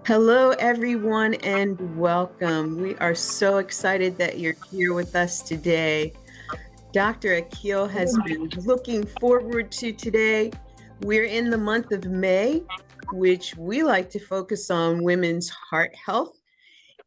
Hello, everyone, and welcome. We are so excited that you're here with us today. Dr. Akil has been looking forward to today. We're in the month of May, which we like to focus on women's heart health.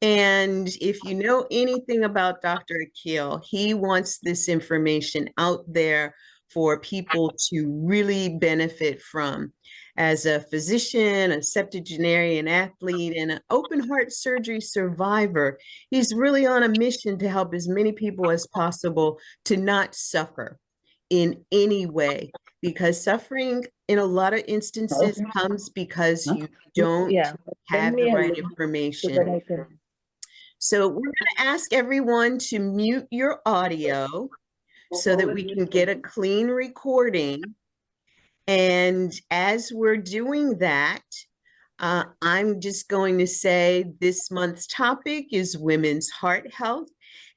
And if you know anything about Dr. Akil, he wants this information out there for people to really benefit from. As a physician, a septuagenarian athlete, and an open heart surgery survivor, he's really on a mission to help as many people as possible to not suffer in any way, because suffering in a lot of instances comes because you don't Yeah, send have the me a right link so that information. I can. So we're going to ask everyone to mute your audio so that we can get a clean recording. And as we're doing that, I'm just going to say this month's topic is women's heart health.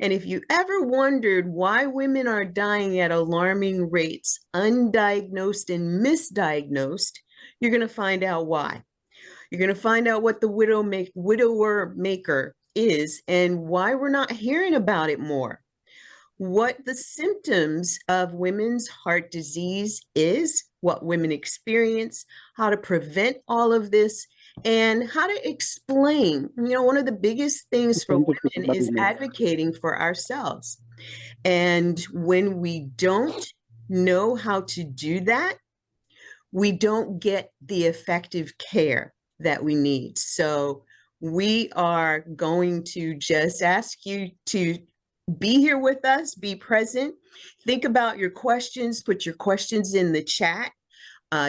And if you ever wondered why women are dying at alarming rates, undiagnosed and misdiagnosed, you're going to find out why. You're going to find out what the widower maker is and why we're not hearing about it more. What the symptoms of women's heart disease is, what women experience, how to prevent all of this, and how to explain. One of the biggest things for women is advocating for ourselves. And when we don't know how to do that, we don't get the effective care that we need. So we are going to just ask you to be here with us, be present, think about your questions, put your questions in the chat.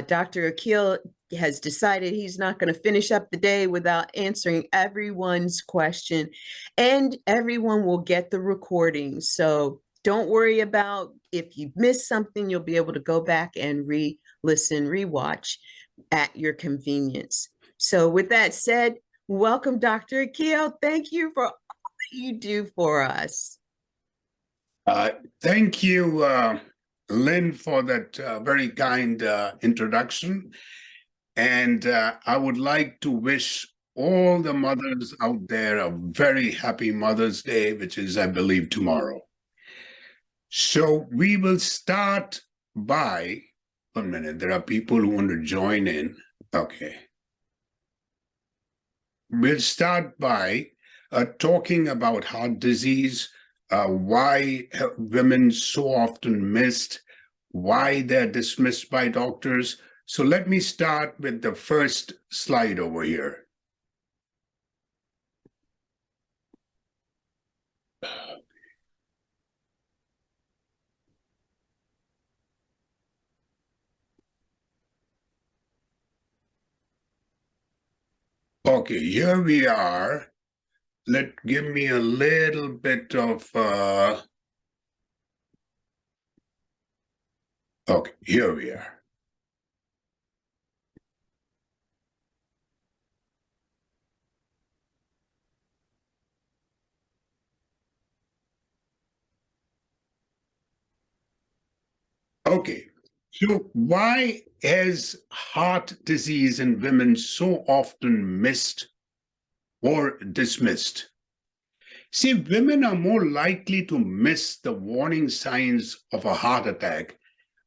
Dr. Akil has decided he's not going to finish up the day without answering everyone's question, and everyone will get the recording. So don't worry about if you've missed something, you'll be able to go back and re-listen, re-watch at your convenience. So with that said, welcome, Dr. Akil. Thank you for all that you do for us. Thank you, Lynn, for that very kind introduction. And I would like to wish all the mothers out there a very happy Mother's Day, which is, I believe, tomorrow. So we will start by, 1 minute, there are people who want to join in. Okay. We'll start by talking about heart disease, why women so often missed, why they're dismissed by doctors. So let me start with the first slide over here. Okay, here we are. Give me a little bit of, okay, here we are. Okay, so why is heart disease in women so often missed or dismissed? See, women are more likely to miss the warning signs of a heart attack,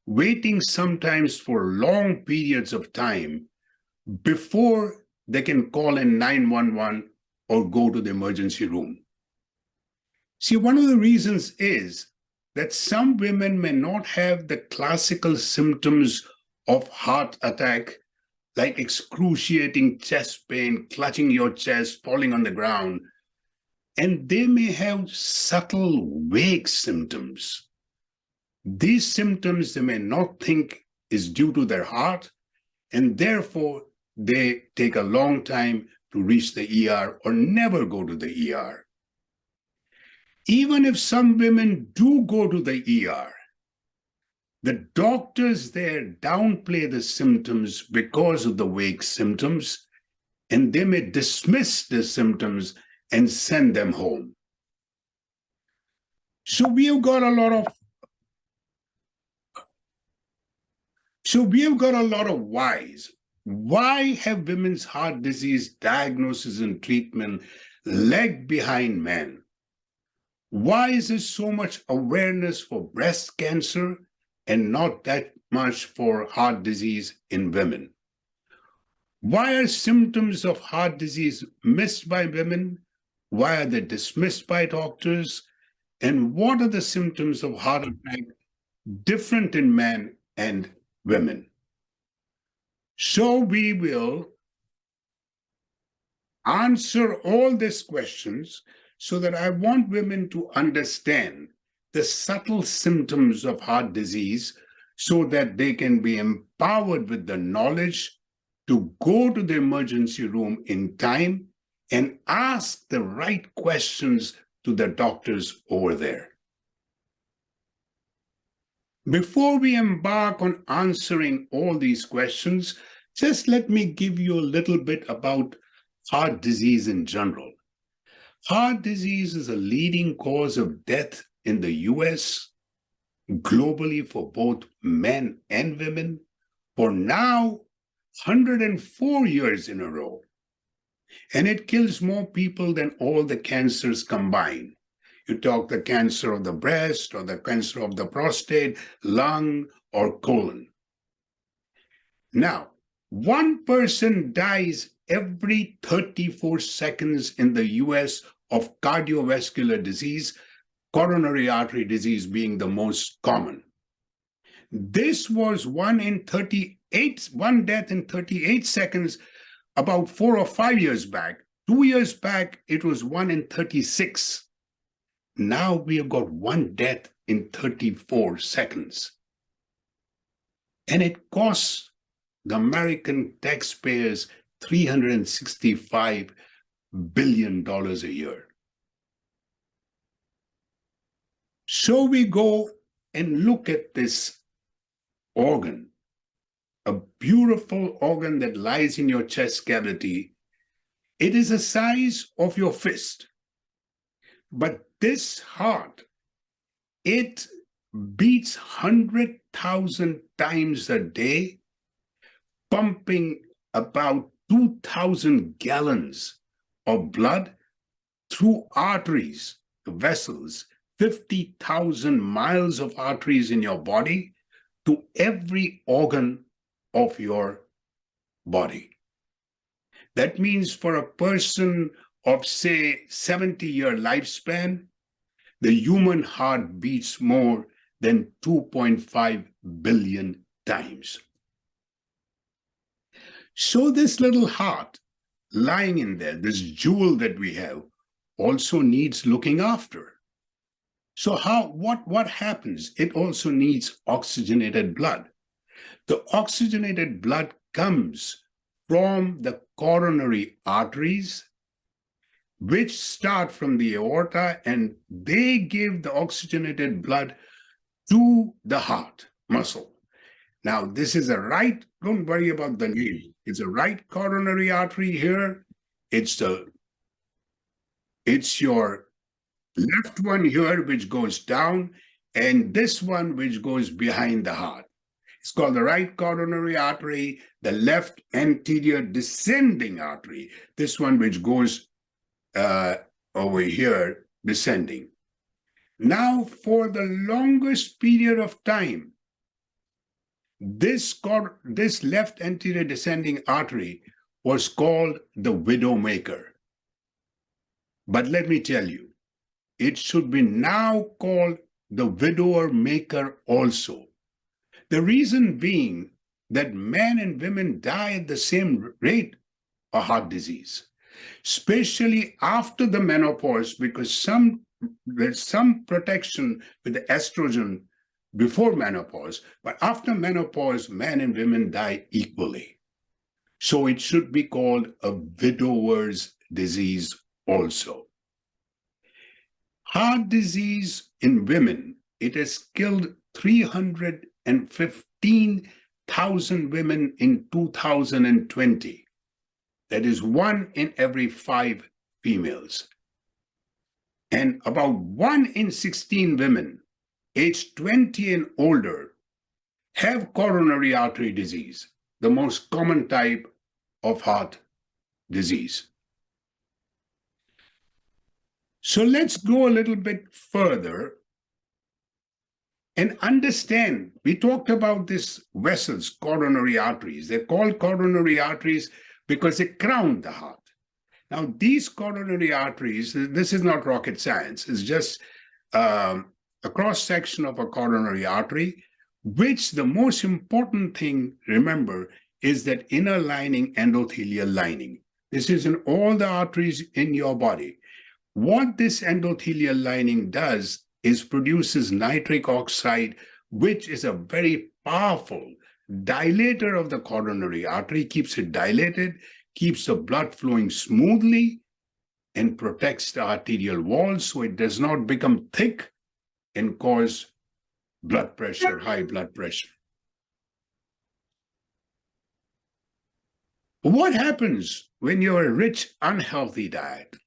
waiting sometimes for long periods of time before they can call in 911 or go to the emergency room. See, one of the reasons is that some women may not have the classical symptoms of heart attack, like excruciating chest pain, clutching your chest, falling on the ground, and they may have subtle, vague symptoms. These symptoms they may not think is due to their heart, and therefore they take a long time to reach the ER or never go to the ER. Even if some women do go to the ER, the doctors there downplay the symptoms because of the vague symptoms, and they may dismiss the symptoms and send them home. So we have got a lot of whys. why have women's heart disease diagnosis and treatment lagged behind men? Why is there so much awareness for breast cancer and not that much for heart disease in women? Why are symptoms of heart disease missed by women? Why are they dismissed by doctors? And what are the symptoms of heart attack different in men and women? So we will answer all these questions so that I want women to understand the subtle symptoms of heart disease so that they can be empowered with the knowledge to go to the emergency room in time and ask the right questions to the doctors over there. Before we embark on answering all these questions, just let me give you a little bit about heart disease in general. Heart disease is a leading cause of death in the US, globally for both men and women, for now 104 years in a row. And it kills more people than all the cancers combined. You talk the cancer of the breast or the cancer of the prostate, lung, or colon. Now, one person dies every 34 seconds in the US of cardiovascular disease, coronary artery disease being the most common. This was one death in 38 seconds about 4 or 5 years back. 2 years back, it was 1 in 36. Now we have got one death in 34 seconds. And it costs the American taxpayers $365 billion a year. So we go and look at this organ, a beautiful organ that lies in your chest cavity. It is the size of your fist. But this heart, it beats 100,000 times a day, pumping about 2,000 gallons of blood through arteries, vessels, 50,000 miles of arteries in your body to every organ of your body. That means for a person of, say, 70-year lifespan, the human heart beats more than 2.5 billion times. So this little heart lying in there, this jewel that we have, also needs looking after. So what happens? It also needs oxygenated blood. The oxygenated blood comes from the coronary arteries, which start from the aorta, and they give the oxygenated blood to the heart muscle. Now, this is don't worry about the name. It's a right coronary artery here. It's your left one here, which goes down, and this one, which goes behind the heart. It's called the right coronary artery, the left anterior descending artery, this one which goes over here, descending. Now, for the longest period of time, this left anterior descending artery was called the widowmaker. But let me tell you, it should be now called the widower maker also. The reason being that men and women die at the same rate of heart disease, especially after the menopause, because there's some protection with the estrogen before menopause, but after menopause, men and women die equally. So it should be called a widower's disease also. Heart disease in women, it has killed 315,000 women in 2020. That is 1 in every 5 females. And about 1 in 16 women aged 20 and older have coronary artery disease. the most common type of heart disease. So let's go a little bit further and understand. We talked about these vessels, coronary arteries. They're called coronary arteries because they crown the heart. Now, these coronary arteries, this is not rocket science, it's just a cross-section of a coronary artery, which the most important thing, remember, is that inner lining, endothelial lining. This is in all the arteries in your body. What this endothelial lining does is produces nitric oxide, which is a very powerful dilator of the coronary artery, keeps it dilated, keeps the blood flowing smoothly, and protects the arterial wall so it does not become thick and cause blood pressure, high blood pressure. What happens when you're a rich, unhealthy diet?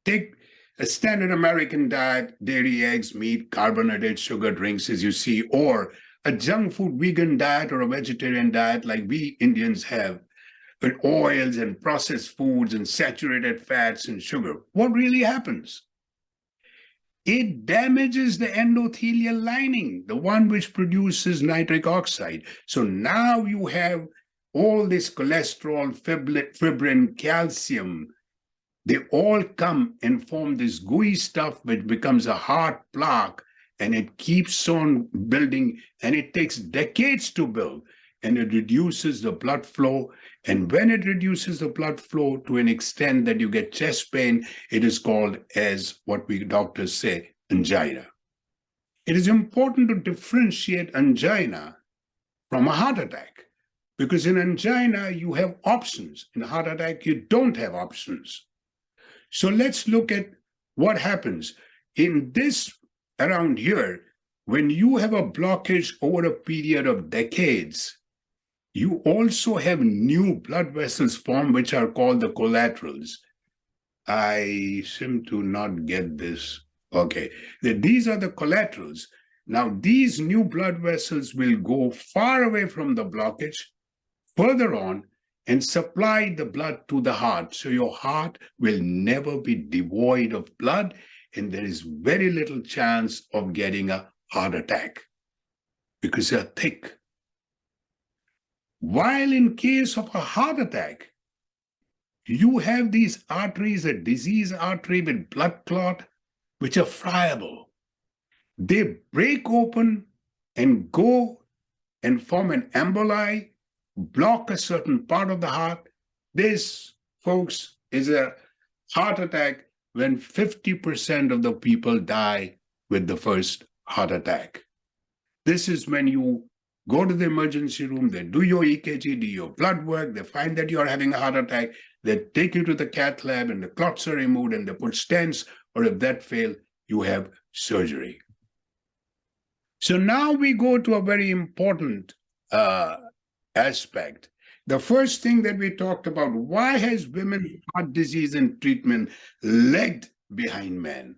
Take a standard American diet, dairy, eggs, meat, carbonated sugar drinks, as you see, or a junk food vegan diet or a vegetarian diet like we Indians have, with oils and processed foods and saturated fats and sugar. What really happens? It damages the endothelial lining, the one which produces nitric oxide. So now you have all this cholesterol, fibrin, calcium. They all come and form this gooey stuff which becomes a heart plaque, and it keeps on building, and it takes decades to build, and it reduces the blood flow. And when it reduces the blood flow to an extent that you get chest pain, it is called, as what we doctors say, angina. It is important to differentiate angina from a heart attack, because in angina you have options. In a heart attack, you don't have options. So let's look at what happens in this around here. When you have a blockage over a period of decades, you also have new blood vessels form, which are called the collaterals. I seem to not get this. Okay, these are the collaterals. Now, these new blood vessels will go far away from the blockage, further on, and supply the blood to the heart. So your heart will never be devoid of blood, and there is very little chance of getting a heart attack because they're thick. While in case of a heart attack, you have these arteries, a disease artery with blood clot, which are friable. They break open and go and form an emboli, block a certain part of the heart. This, folks, is a heart attack when 50% of the people die with the first heart attack. This is when you go to the emergency room, they do your EKG, do your blood work, they find that you're having a heart attack, they take you to the cath lab and the clots are removed and they put stents, or if that fails, you have surgery. So now we go to a very important aspect. The first thing that we talked about, why has women's heart disease and treatment lagged behind men?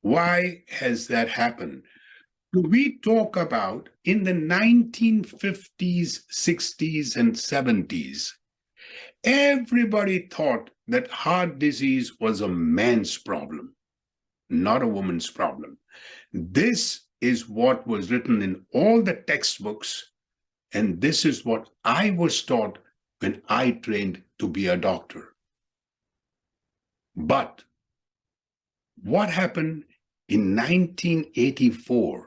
Why has that happened? We talk about in the 1950s, 60s, and 70s, everybody thought that heart disease was a man's problem, not a woman's problem. This is what was written in all the textbooks, and this is what I was taught when I trained to be a doctor. But what happened in 1984?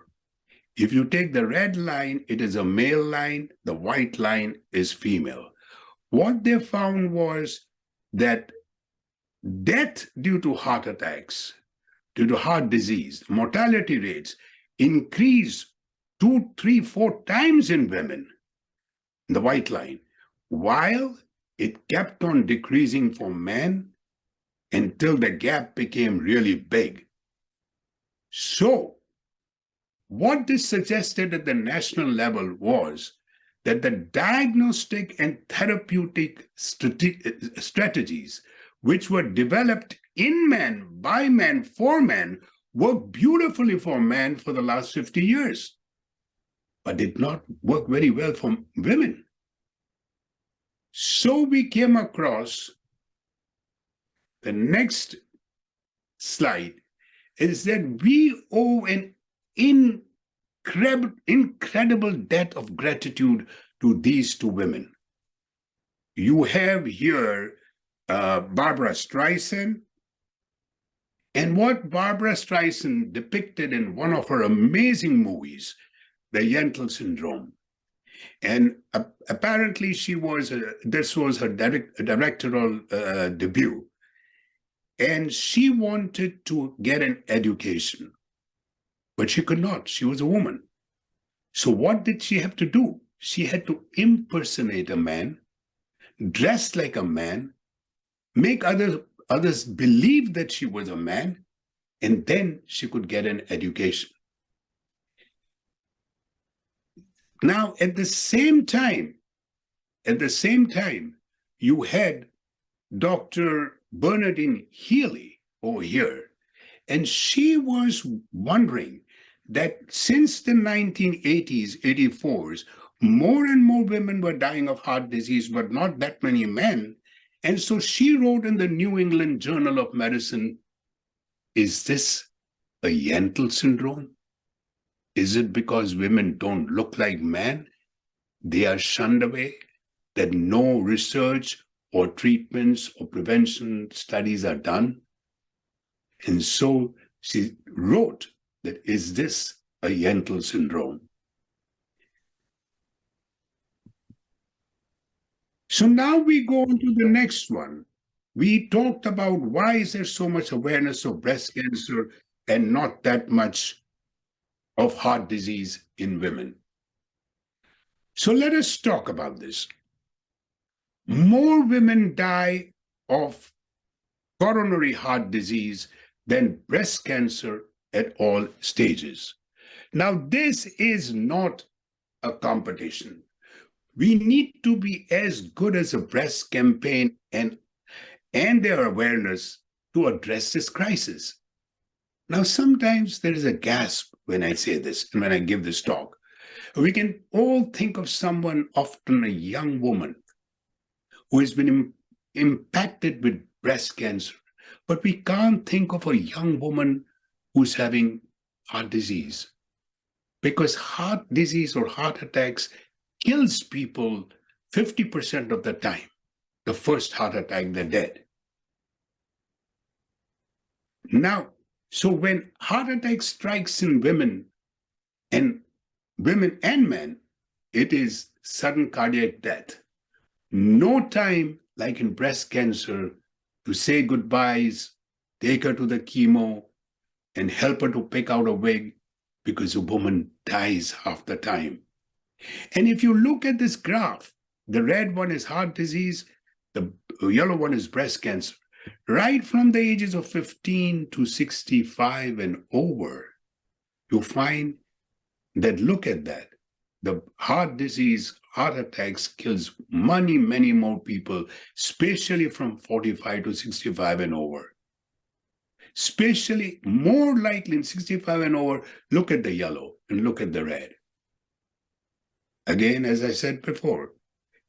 If you take the red line, it is a male line, the white line is female. What they found was that death due to heart attacks, due to heart disease, mortality rates increased 2, 3, 4 times in women, the white line, while it kept on decreasing for men until the gap became really big. So, what this suggested at the national level was that the diagnostic and therapeutic strategies which were developed in men, by men, for men, work beautifully for men for the last 50 years. but did not work very well for women. So we came across the next slide is that we owe an incredible debt of gratitude to these two women. You have here Barbara Streisand, and what Barbara Streisand depicted in one of her amazing movies, the Yentl Syndrome. And apparently this was her directorial debut. And she wanted to get an education, but she could not. She was a woman. So what did she have to do? She had to impersonate a man, dress like a man, make others believe that she was a man, and then she could get an education. Now, at the same time, you had Dr. Bernadine Healy over here, and she was wondering that since the 1980s, 84s, more and more women were dying of heart disease, but not that many men. And so she wrote in the New England Journal of Medicine, is this a Yentl syndrome? Is it because women don't look like men? They are shunned away, that no research or treatments or prevention studies are done? And so she wrote that, is this a Yentl syndrome? So now we go on to the next one. We talked about why is there so much awareness of breast cancer and not that much of heart disease in women. So let us talk about this. More women die of coronary heart disease than breast cancer at all stages. Now, this is not a competition. We need to be as good as a breast campaign and their awareness to address this crisis. Now, sometimes there is a gasp when I say this and when I give this talk. We can all think of someone, often a young woman, who has been impacted with breast cancer, but we can't think of a young woman who's having heart disease, because heart disease or heart attacks kills people 50% of the time. The first heart attack, they're dead. Now, so when heart attack strikes in women and men, it is sudden cardiac death. No time like in breast cancer to say goodbyes, take her to the chemo, and help her to pick out a wig, because a woman dies half the time. And if you look at this graph, the red one is heart disease, the yellow one is breast cancer. Right from the ages of 15 to 65 and over, you find that, look at that, the heart disease, heart attacks kills many more people, especially from 45 to 65 and over. Especially more likely in 65 and over, look at the yellow and look at the red. Again, as I said before,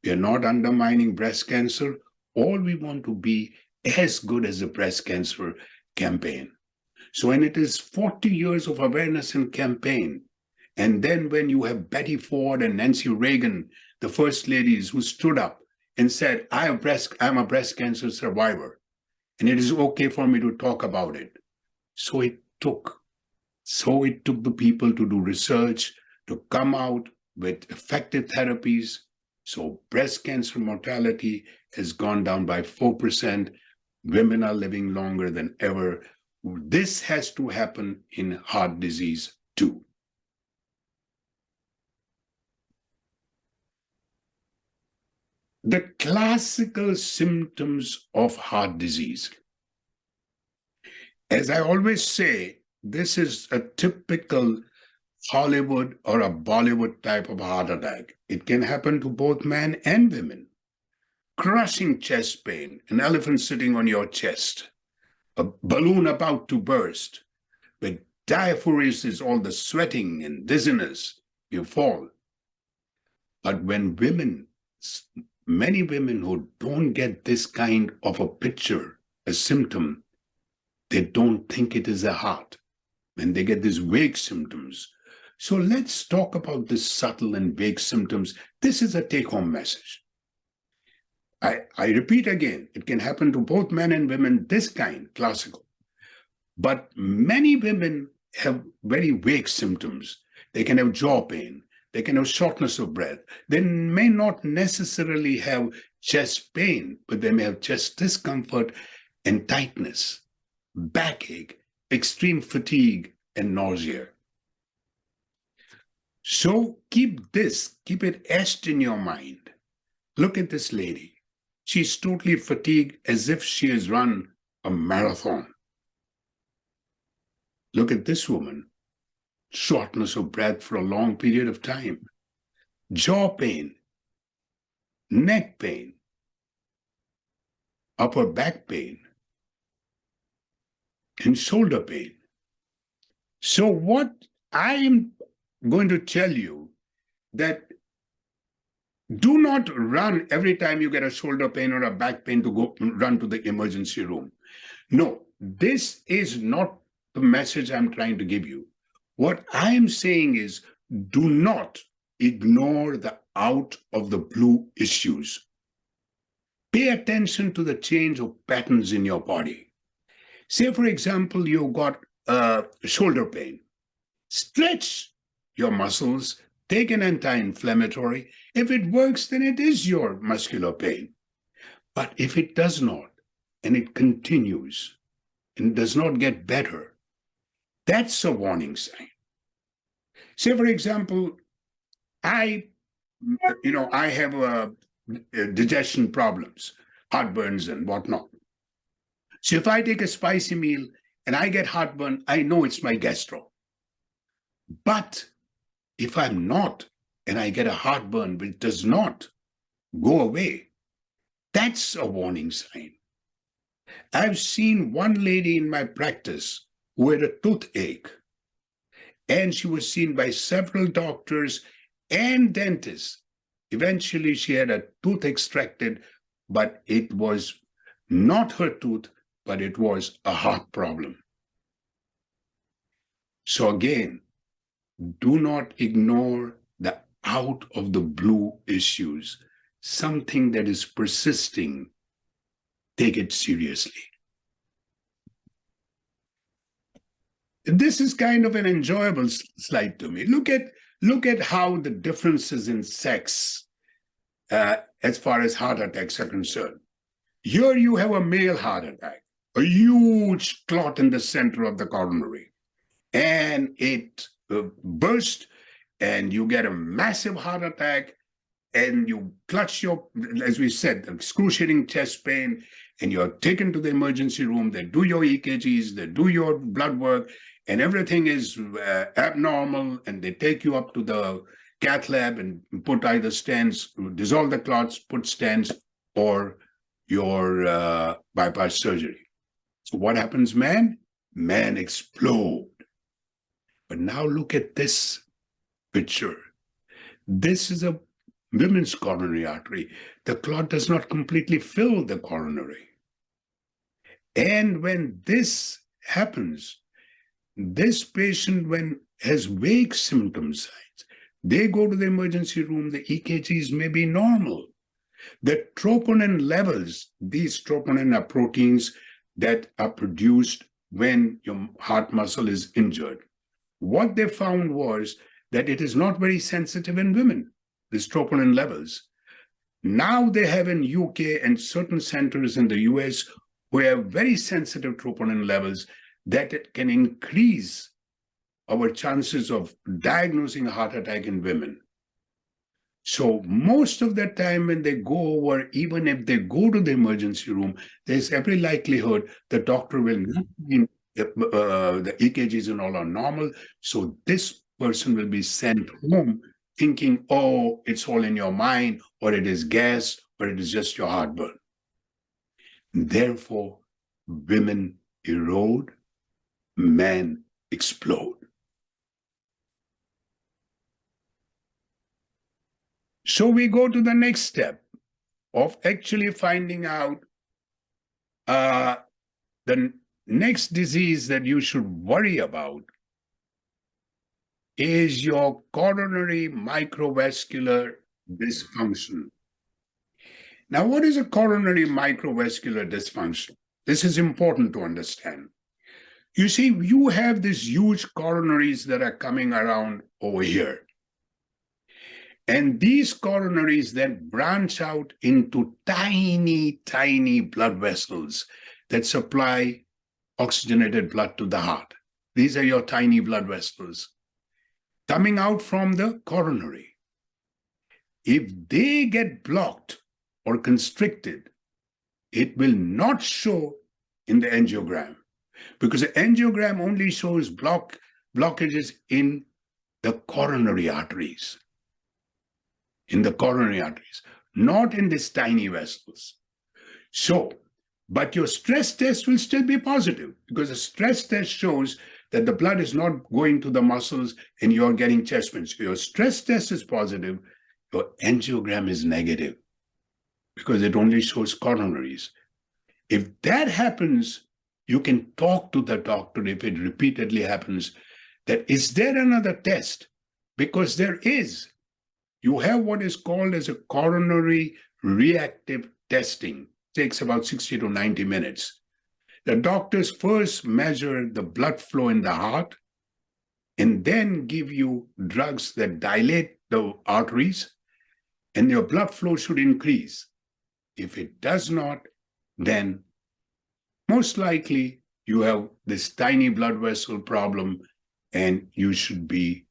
we are not undermining breast cancer. All we want to be as good as the breast cancer campaign. So when it is 40 years of awareness and campaign, and then when you have Betty Ford and Nancy Reagan, the first ladies who stood up and said, I'm a breast cancer survivor, and it is okay for me to talk about it. So it took the people to do research, to come out with effective therapies. So breast cancer mortality has gone down by 4%. Women are living longer than ever. This has to happen in heart disease too. The classical symptoms of heart disease. As I always say, this is a typical Hollywood or a Bollywood type of heart attack. It can happen to both men and women. Crushing chest pain, an elephant sitting on your chest, a balloon about to burst, with diaphoresis, all the sweating and dizziness, you fall. But when many women who don't get this kind of a picture, a symptom, they don't think it is a heart. When they get these vague symptoms. So let's talk about the subtle and vague symptoms. This is a take-home message. I repeat again, it can happen to both men and women, this kind, classical. But many women have very vague symptoms. They can have jaw pain. They can have shortness of breath. They may not necessarily have chest pain, but they may have chest discomfort and tightness, backache, extreme fatigue, and nausea. So keep it etched in your mind. Look at this lady. She's totally fatigued as if she has run a marathon. Look at this woman. Shortness of breath for a long period of time. Jaw pain, neck pain, upper back pain, and shoulder pain. So what I am going to tell you that do not run every time you get a shoulder pain or a back pain to go run to the emergency room. No, this is not the message I'm trying to give you. What I'm saying is do not ignore the out of the blue issues. Pay attention to the change of patterns in your body. Say, for example, you got shoulder pain. Stretch your muscles, take an anti-inflammatory. If it works, then it is your muscular pain. But if it does not, and it continues and does not get better, that's a warning sign. Say, for example, I have digestion problems, heartburns and whatnot. So if I take a spicy meal and I get heartburn, I know it's my gastro. But if I'm not, and I get a heartburn which does not go away, that's a warning sign. I've seen one lady in my practice who had a toothache, and she was seen by several doctors and dentists. Eventually, she had a tooth extracted, but it was not her tooth, but it was a heart problem. So again, do not ignore the out of the blue issues, something that is persisting. Take it seriously. This is kind of an enjoyable slide to me. Look at how the differences in sex as far as heart attacks are concerned. Here you have a male heart attack, a huge clot in the center of the coronary, and it burst, and you get a massive heart attack, and you clutch your, as we said, excruciating chest pain, and you're taken to the emergency room. They do your EKGs, they do your blood work, and everything is abnormal, and they take you up to the cath lab and put either stents, dissolve the clots, put stents, or your bypass surgery. So what happens, man? Man explode. But now look at this picture. This is a women's coronary artery. The clot does not completely fill the coronary. And when this happens, this patient, when has vague symptom signs, they go to the emergency room, the EKGs may be normal. The troponin levels, these troponin are proteins that are produced when your heart muscle is injured. What they found was that it is not very sensitive in women, these troponin levels. Now they have in UK and certain centers in the US who have very sensitive troponin levels that it can increase our chances of diagnosing a heart attack in women. So most of the time when they go over, even if they go to the emergency room, there's every likelihood the doctor will not be, the EKGs and all are normal. So this person will be sent home thinking, oh, it's all in your mind, or it is gas, or it is just your heartburn. Therefore, women erode, men explode. So we go to the next step of actually finding out the next disease that you should worry about is your coronary microvascular dysfunction. Now, what is a coronary microvascular dysfunction? This is important to understand. You see, you have these huge coronaries that are coming around over here. And these coronaries then branch out into tiny, tiny blood vessels that supply oxygenated blood to the heart. These are your tiny blood vessels coming out from the coronary. If they get blocked or constricted, it will not show in the angiogram, because the angiogram only shows blockages in the coronary arteries. In the coronary arteries, not in these tiny vessels. So, but your stress test will still be positive, because the stress test shows that the blood is not going to the muscles and you're getting chest pains. Your stress test is positive, your angiogram is negative, because it only shows coronaries. If that happens, you can talk to the doctor if it repeatedly happens, that is there another test? Because there is. You have what is called as a coronary reactive testing. It takes about 60 to 90 minutes. The doctors first measure the blood flow in the heart and then give you drugs that dilate the arteries, and your blood flow should increase. If it does not, then most likely you have this tiny blood vessel problem, and you should be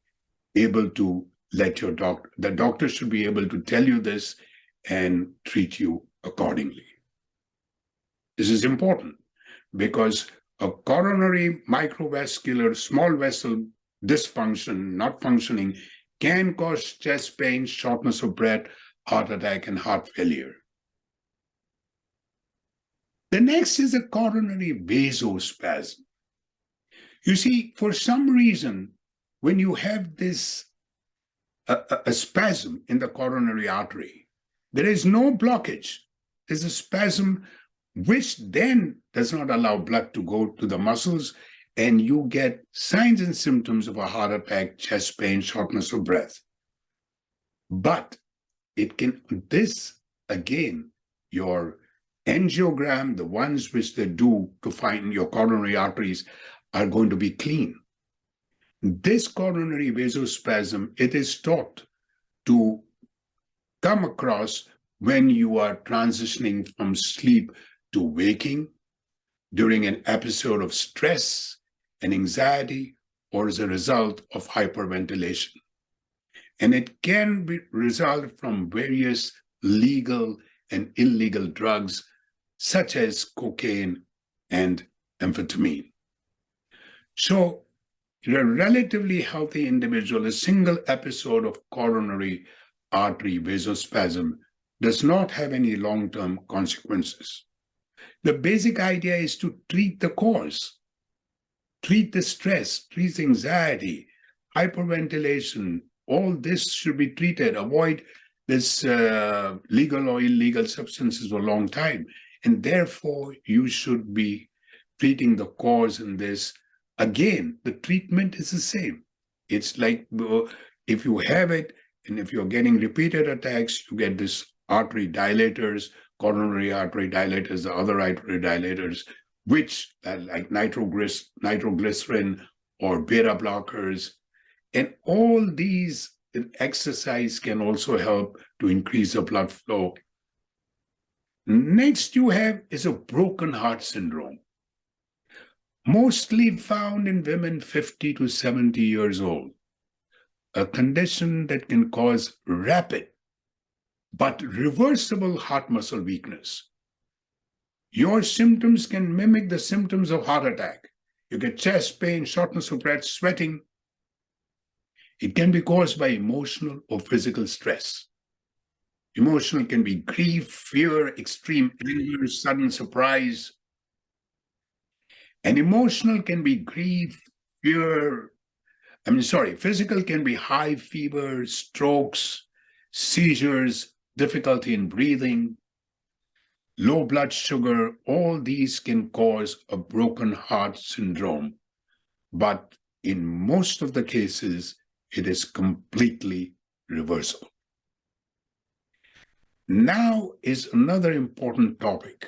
able to the doctor should be able to tell you this and treat you accordingly. This is important because a coronary microvascular small vessel dysfunction, not functioning, can cause chest pain, shortness of breath, heart attack, and heart failure. The next is a coronary vasospasm. You see, for some reason, when you have this a spasm in the coronary artery, there is no blockage. There's a spasm which then does not allow blood to go to the muscles, and you get signs and symptoms of a heart attack, chest pain, shortness of breath. But your angiogram, the ones which they do to find your coronary arteries, are going to be clean. This coronary vasospasm, it is thought to come across when you are transitioning from sleep to waking, during an episode of stress and anxiety, or as a result of hyperventilation. And it can result from various legal and illegal drugs, such as cocaine and amphetamine. So, in a relatively healthy individual, a single episode of coronary artery vasospasm does not have any long-term consequences. The basic idea is to treat the cause, treat the stress, treat anxiety, hyperventilation. All this should be treated. Avoid this legal or illegal substances for a long time. And therefore, you should be treating the cause in this. Again, the treatment is the same. It's like if you have it, and if you're getting repeated attacks, you get this artery dilators, coronary artery dilators, the other artery dilators, which like nitroglycerin or beta blockers. And all these exercise can also help to increase the blood flow. Next you have is a broken heart syndrome, mostly found in women 50 to 70 years old, a condition that can cause rapid but reversible heart muscle weakness. Your symptoms can mimic the symptoms of heart attack. You get chest pain, shortness of breath, sweating. It can be caused by emotional or physical stress. Emotional can be grief, fear, extreme anger, sudden surprise. And emotional can be grief, fear. Physical can be high fever, strokes, seizures, difficulty in breathing, low blood sugar, all these can cause a broken heart syndrome. But in most of the cases, it is completely reversible. Now is another important topic,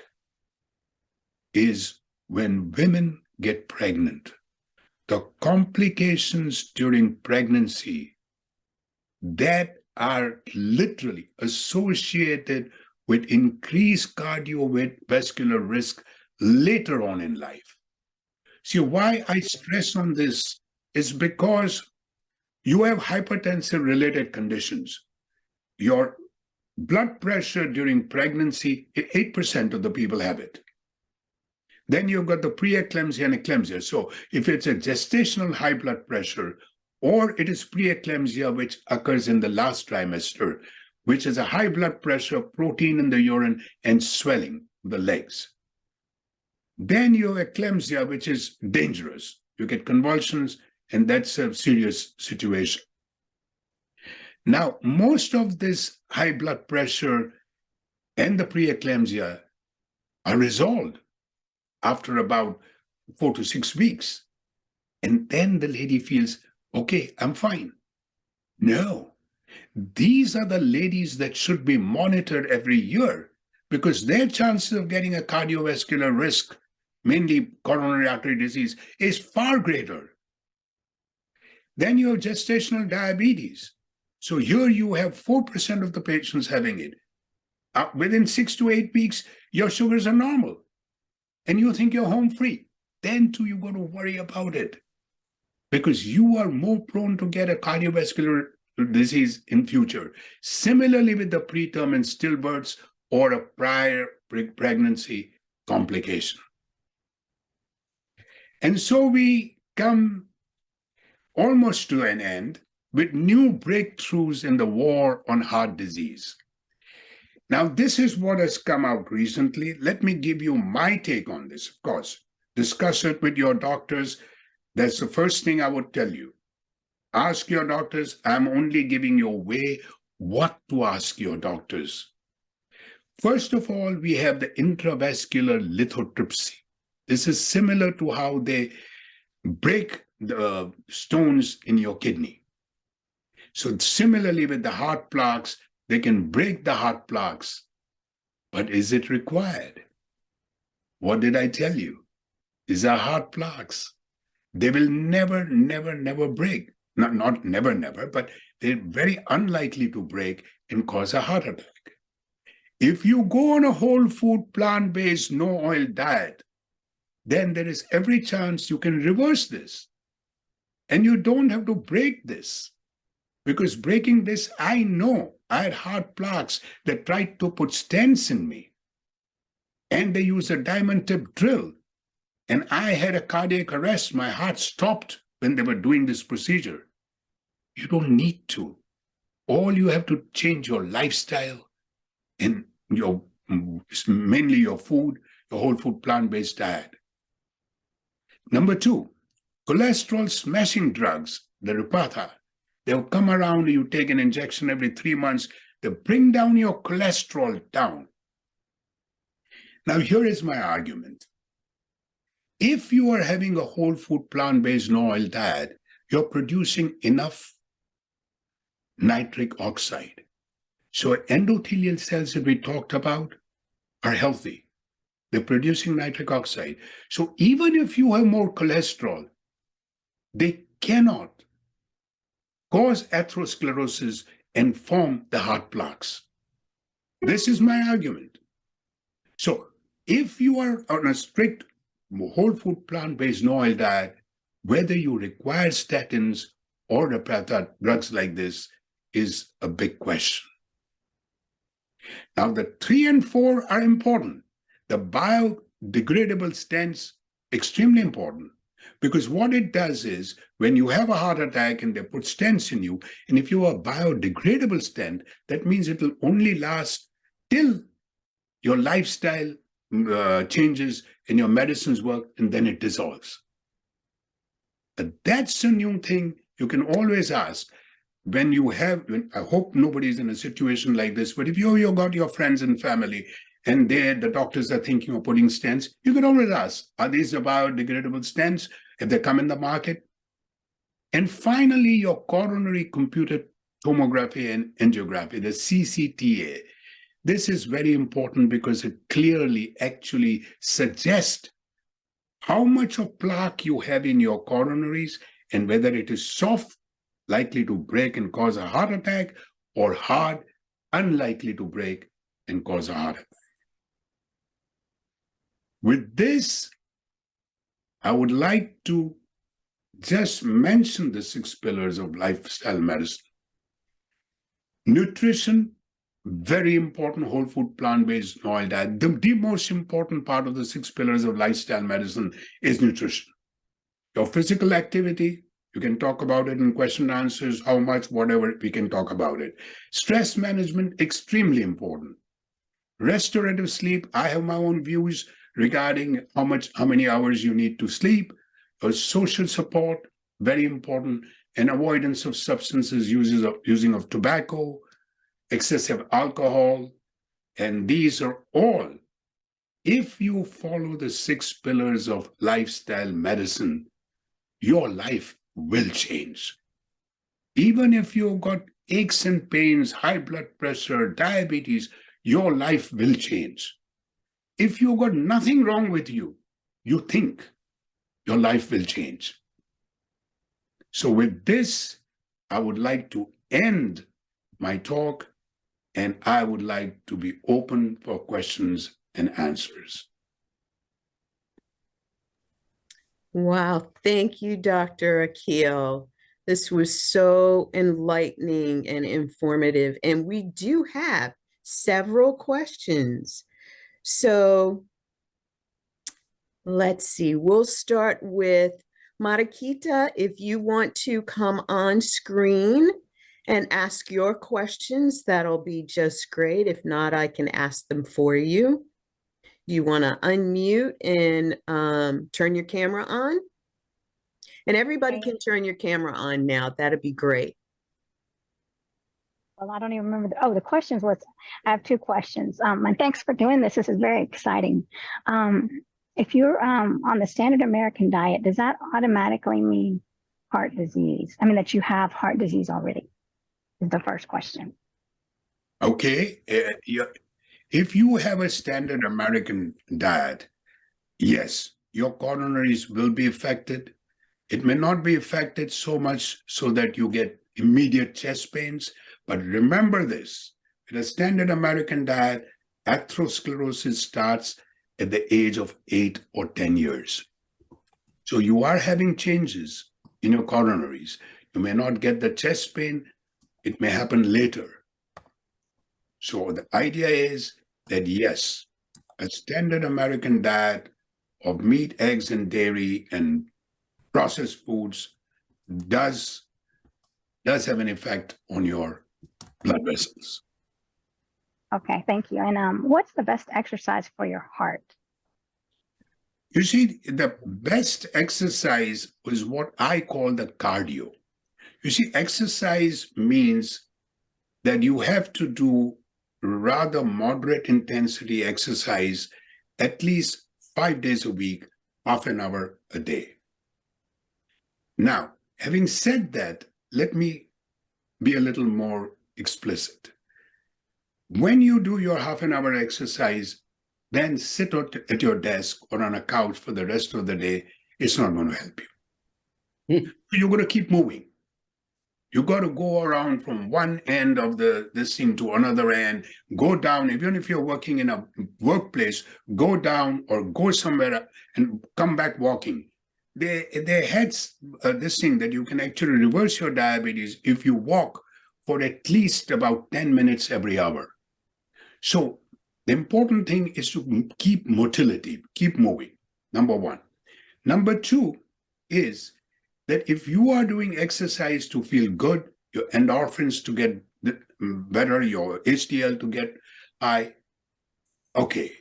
is when women get pregnant, the complications during pregnancy that are literally associated with increased cardiovascular risk later on in life. See, why I stress on this is because you have hypertensive related conditions. Your blood pressure during pregnancy, 8% of the people have it. Then you've got the preeclampsia and eclampsia. So if it's a gestational high blood pressure, or it is preeclampsia, which occurs in the last trimester, which is a high blood pressure, protein in the urine, and swelling of the legs. Then you have eclampsia, which is dangerous. You get convulsions, and that's a serious situation. Now, most of this high blood pressure and the preeclampsia are resolved after about 4 to 6 weeks. And then the lady feels, okay, I'm fine. No, these are the ladies that should be monitored every year because their chances of getting a cardiovascular risk, mainly coronary artery disease, is far greater. Then you have gestational diabetes. So here you have 4% of the patients having it. Within 6 to 8 weeks, your sugars are normal. And you think you're home free. Then too, you've got to worry about it because you are more prone to get a cardiovascular disease in future. Similarly with the preterm and stillbirths or a prior pregnancy complication. And so we come almost to an end with new breakthroughs in the war on heart disease. Now, this is what has come out recently. Let me give you my take on this, of course. Discuss it with your doctors. That's the first thing I would tell you. Ask your doctors. I'm only giving you a way what to ask your doctors. First of all, we have the intravascular lithotripsy. This is similar to how they break the stones in your kidney. So similarly with the heart plaques, they can break the heart plaques, but is it required? What did I tell you? These are heart plaques. They will never, never, never break. Not never, never, but they're very unlikely to break and cause a heart attack. If you go on a whole food, plant-based, no oil diet, then there is every chance you can reverse this. And you don't have to break this. Because breaking this, I know I had heart plaques that tried to put stents in me. And they used a diamond tip drill. And I had a cardiac arrest. My heart stopped when they were doing this procedure. You don't need to. All you have to change your lifestyle and your mainly your food, your whole food plant-based diet. Number 2, cholesterol smashing drugs, the Repatha. They'll come around, you take an injection every 3 months, they bring down your cholesterol down. Now, here is my argument. If you are having a whole food, plant-based, no oil diet, you're producing enough nitric oxide. So endothelial cells that we talked about are healthy. They're producing nitric oxide. So even if you have more cholesterol, they cannot cause atherosclerosis and form the heart plaques. This is my argument. So if you are on a strict whole food plant-based no oil diet, whether you require statins or Repatha drugs like this is a big question. Now the 3 and 4 are important. The biodegradable stents, extremely important. Because what it does is, when you have a heart attack and they put stents in you, and if you have a biodegradable stent, that means it will only last till your lifestyle changes and your medicines work, and then it dissolves. But that's a new thing you can always ask. when you have, I hope nobody's in a situation like this, but if you got your friends and family and the doctors are thinking of putting stents, you can always ask, are these biodegradable stents if they come in the market? And finally, your coronary computed tomography and angiography, the CCTA. This is very important because it clearly actually suggests how much of plaque you have in your coronaries and whether it is soft, likely to break and cause a heart attack, or hard, unlikely to break and cause a heart attack. With this, I would like to just mention the 6 pillars of lifestyle medicine. Nutrition, very important, whole food, plant-based, oil diet. The most important part of the 6 pillars of lifestyle medicine is nutrition. Your physical activity, you can talk about it in question and answers, how much, whatever, we can talk about it. Stress management, extremely important. Restorative sleep, I have my own views regarding how many hours you need to sleep. Your social support, very important, and avoidance of substances, using of tobacco, excessive alcohol, and these are all, if you follow the 6 pillars of lifestyle medicine, your life will change. Even if you've got aches and pains, high blood pressure, diabetes, your life will change. If you've got nothing wrong with you, you think your life will change. So with this, I would like to end my talk, and I would like to be open for questions and answers. Wow, thank you, Dr. Akil. This was so enlightening and informative, and we do have several questions. So let's see, we'll start with Mariquita. If you want to come on screen and ask your questions, that'll be just great. If not, I can ask them for you. You want to unmute and turn your camera on? And everybody can turn your camera on now. That'd be great. Well, I don't even remember. The questions was, I have 2 questions. And thanks for doing this. This is very exciting. If you're on the standard American diet, does that automatically mean heart disease? I mean, that you have heart disease already, is the first question. Okay. If you have a standard American diet, yes, your coronaries will be affected. It may not be affected so much so that you get immediate chest pains, but remember this, in a standard American diet, atherosclerosis starts at the age of 8 or 10 years. So you are having changes in your coronaries. You may not get the chest pain. It may happen later. So the idea is that yes, a standard American diet of meat, eggs, and dairy and processed foods does have an effect on your blood vessels. Okay, thank you. And what's the best exercise for your heart? You see, the best exercise is what I call the cardio. You see, exercise means that you have to do rather moderate intensity exercise at least 5 days a week, half an hour a day. Now, having said that, let me be a little more explicit. When you do your half an hour exercise, then sit at your desk or on a couch for the rest of the day, it's not going to help you. You're going to keep moving. You got to go around from one end of this thing to another end, go down, even if you're working in a workplace, go down or go somewhere and come back walking. They had this thing that you can actually reverse your diabetes if you walk for at least about 10 minutes every hour. So the important thing is to keep motility, keep moving, number one. Number two is that if you are doing exercise to feel good, your endorphins to get better, your HDL to get high, okay.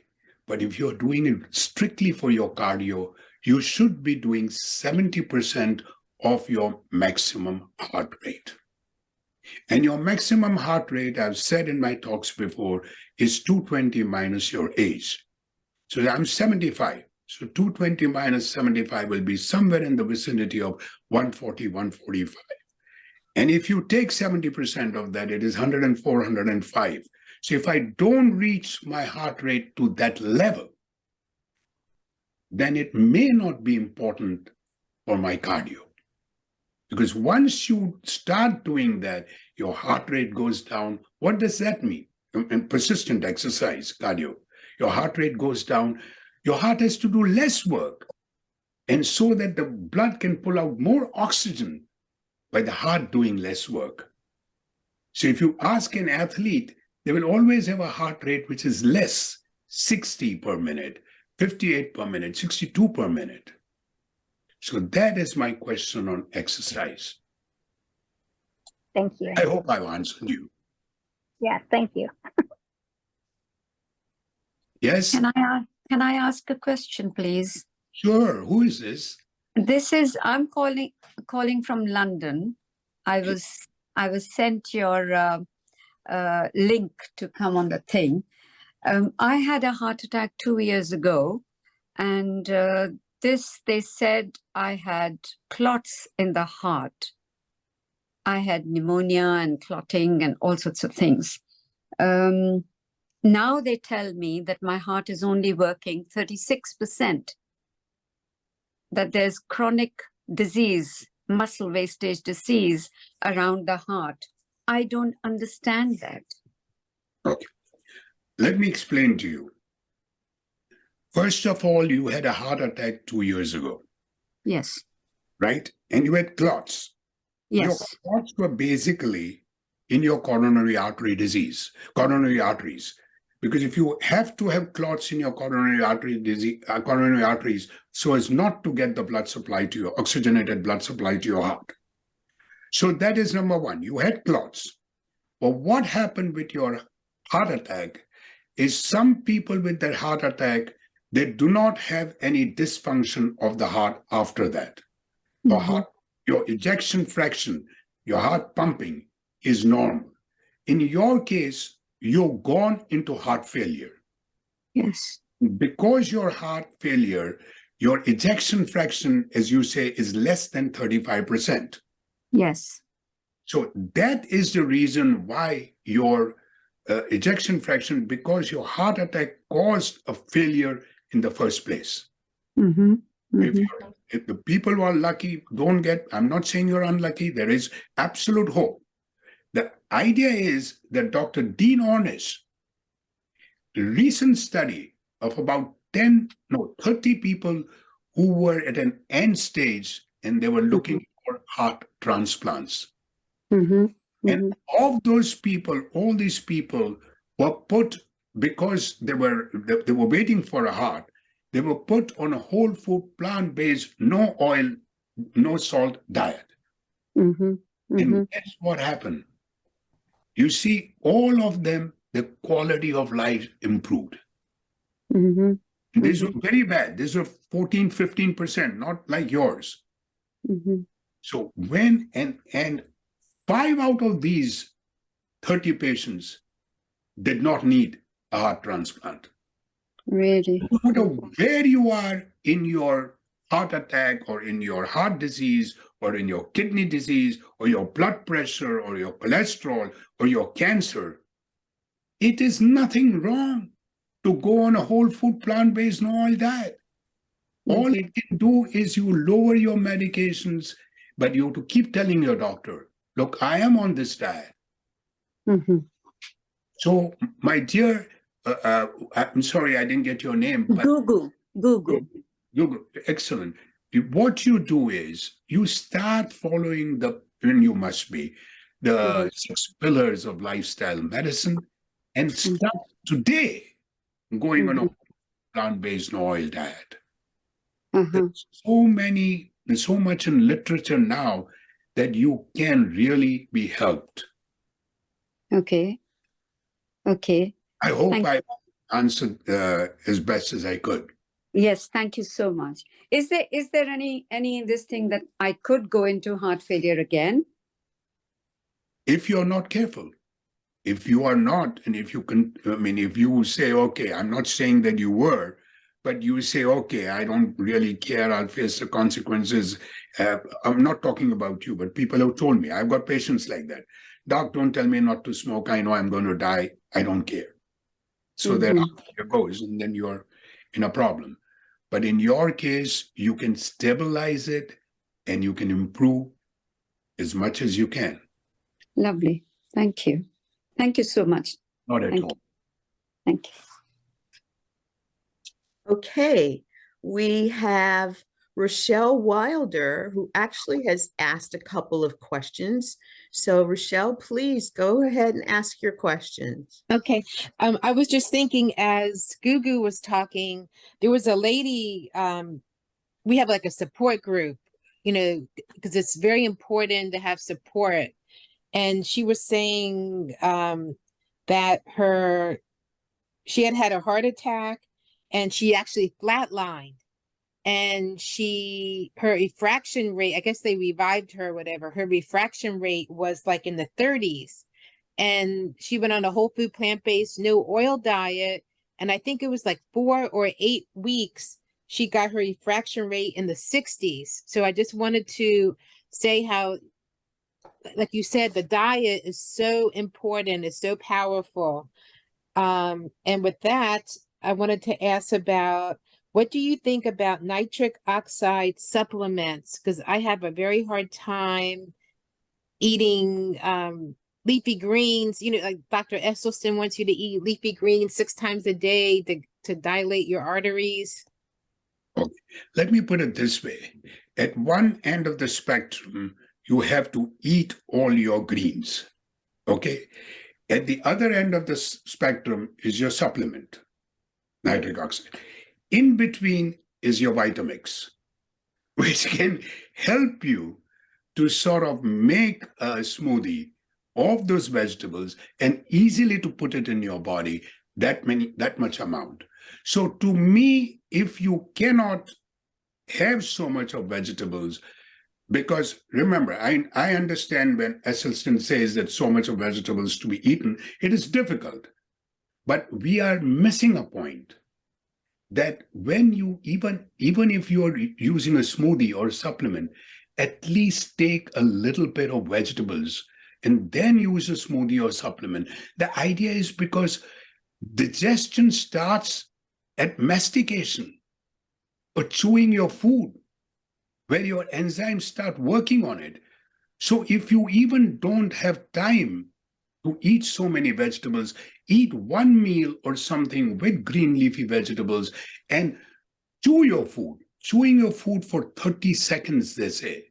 But if you're doing it strictly for your cardio, you should be doing 70% of your maximum heart rate. And your maximum heart rate, I've said in my talks before, is 220 minus your age. So I'm 75. So 220 minus 75 will be somewhere in the vicinity of 140, 145. And if you take 70% of that, it is 104, 105. So if I don't reach my heart rate to that level, then it may not be important for my cardio. Because once you start doing that, your heart rate goes down. What does that mean? In persistent exercise, cardio, your heart rate goes down. Your heart has to do less work. And so that the blood can pull out more oxygen by the heart doing less work. So if you ask an athlete, they will always have a heart rate which is less, 60 per minute, 58 per minute, 62 per minute. So that is my question on exercise. Thank you. I hope I've answered you. Yeah, thank you. Yes? Can I ask a question, please? Sure. Who is this? I'm calling from London. I was sent your link to come on the thing. I had a heart attack 2 years ago, and they said I had clots in the heart. I had pneumonia and clotting and all sorts of things. Now they tell me that my heart is only working 36%, that there's chronic disease, muscle wastage disease around the heart. I don't understand that. Okay. Let me explain to you. First of all, you had a heart attack 2 years ago, Yes. right? And you had clots. Your Yes. clots were basically in your coronary artery disease, coronary arteries. Because if you have to have clots in your coronary arteries, so as not to get the blood supply to your oxygenated blood supply to your heart. So that is number one. You had clots. But what happened with your heart attack is some people with their heart attack, they do not have any dysfunction of the heart after that. Your heart, your ejection fraction, your heart pumping is normal. In your case, you've gone into heart failure. Yes. Because your heart failure, your ejection fraction, as you say, is less than 35%. Yes. So that is the reason why your ejection fraction, because your heart attack caused a failure in the first place. If the people who are lucky don't get, I'm not saying you're unlucky, there is absolute hope. The idea is that Dr. Dean Ornish, a recent study of about 30 people who were at an end stage and they were looking for heart transplants. And of those people, all these people were put, because they were waiting for a heart, they were put on a whole food, plant-based, no oil, no salt diet. And guess what happened? You see, all of them, the quality of life improved. These were very bad. These were 14, 15%, not like yours. So when, and 5 out of these 30 patients did not need a heart transplant. Really? No matter where you are in your heart attack or in your heart disease or in your kidney disease or your blood pressure or your cholesterol or your cancer, it is nothing wrong to go on a whole food, plant-based, no oil diet. All it can do is you lower your medications, but you have to keep telling your doctor, look, I am on this diet. So, my dear, I'm sorry, I didn't get your name. But Google. Excellent. What you do is you start following and you must be, the 6 pillars of lifestyle medicine and start today going on a plant-based no oil diet. There's so much in literature now that you can really be helped. Okay. I hope I answered as best as I could. Yes, thank you so much. Is there any in this thing that I could go into heart failure again? if you're not careful. If you are not, and if you can, I mean, if you say, okay, I'm not saying that you were, but you say, okay, I don't really care, I'll face the consequences. I'm not talking about you, but people have told me, I've got patients like that. Doc, don't tell me not to smoke. I know I'm going to die. I don't care. So that it goes, and then you're in a problem. But in your case, you can stabilize it and you can improve as much as you can. Lovely. Thank you. Thank you so much. Not at Thank all. you. Thank you. Okay, we have Rochelle Wilder, who actually has asked a couple of questions. So Rochelle, please go ahead and ask your questions. Okay. I was just thinking as Gugu was talking, there was a lady, we have like a support group, you know, because it's very important to have support. And she was saying that she had had a heart attack and she actually flatlined. And her refraction rate, I guess they revived her, whatever, her refraction rate was like in the 30s. And she went on a whole food, plant-based, no oil diet. And I think it was like 4 or 8 weeks, she got her refraction rate in the 60s. So I just wanted to say how, like you said, the diet is so important, it's so powerful. And with that, I wanted to ask about, what do you think about nitric oxide supplements? Because I have a very hard time eating leafy greens. You know, like Dr. Esselstyn wants you to eat leafy greens 6 times a day to dilate your arteries. Okay. Let me put it this way. At one end of the spectrum, you have to eat all your greens. Okay. At the other end of the spectrum is your supplement, nitric oxide. In between is your Vitamix, which can help you to sort of make a smoothie of those vegetables and easily to put it in your body, that much amount. So to me, if you cannot have so much of vegetables, because remember, I understand when Esselstyn says that so much of vegetables to be eaten, it is difficult. But we are missing a point that when you, even if you are using a smoothie or a supplement, at least take a little bit of vegetables and then use a smoothie or supplement. The idea is because digestion starts at mastication or chewing your food, where your enzymes start working on it. So if you even don't have time to eat so many vegetables, eat one meal or something with green leafy vegetables and chew your food. Chewing your food for 30 seconds, they say.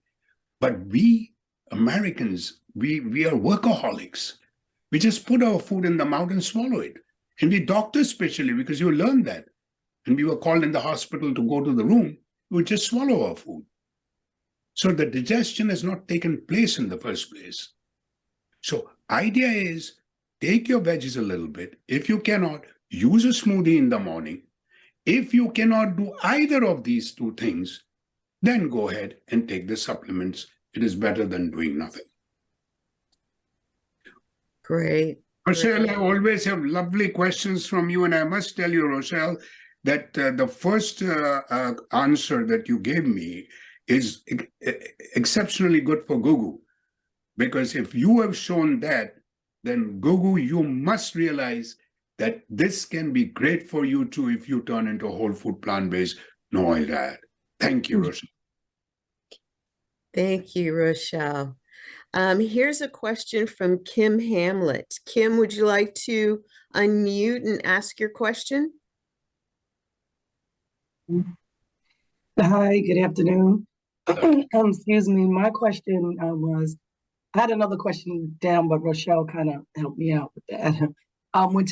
But we Americans, we are workaholics. We just put our food in the mouth and swallow it. And we doctors especially, because you learn that. And we were called in the hospital to go to the room, we would just swallow our food. So the digestion has not taken place in the first place. So idea is, take your veggies a little bit. If you cannot, use a smoothie in the morning. If you cannot do either of these 2 things, then go ahead and take the supplements. It is better than doing nothing. Great. Rochelle, I always have lovely questions from you. And I must tell you, Rochelle, that the first answer that you gave me is exceptionally good for Gugu. Because if you have shown that, then Gugu, you must realize that this can be great for you too if you turn into a whole food plant-based, no oil diet. Thank you, Rochelle. Thank you, Rochelle. Here's a question from Kim Hamlet. Kim, would you like to unmute and ask your question? Hi, good afternoon. Excuse me. My question was, I had another question down, but Rochelle kind of helped me out with that. When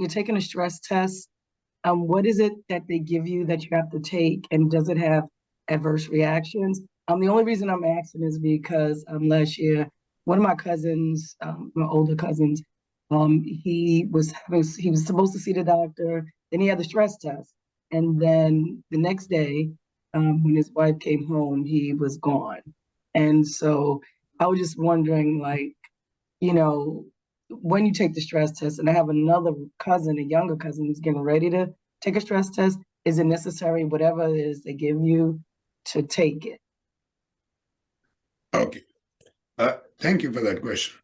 you're taking a stress test, what is it that they give you that you have to take, and does it have adverse reactions? The only reason I'm asking is because last year, one of my cousins, my older cousins, he was supposed to see the doctor, then he had the stress test, and then the next day, when his wife came home, he was gone. And so I was just wondering, like, you know, when you take the stress test, and I have another cousin, a younger cousin, who's getting ready to take a stress test, is it necessary, whatever it is they give you, to take it? Okay. Thank you for that question.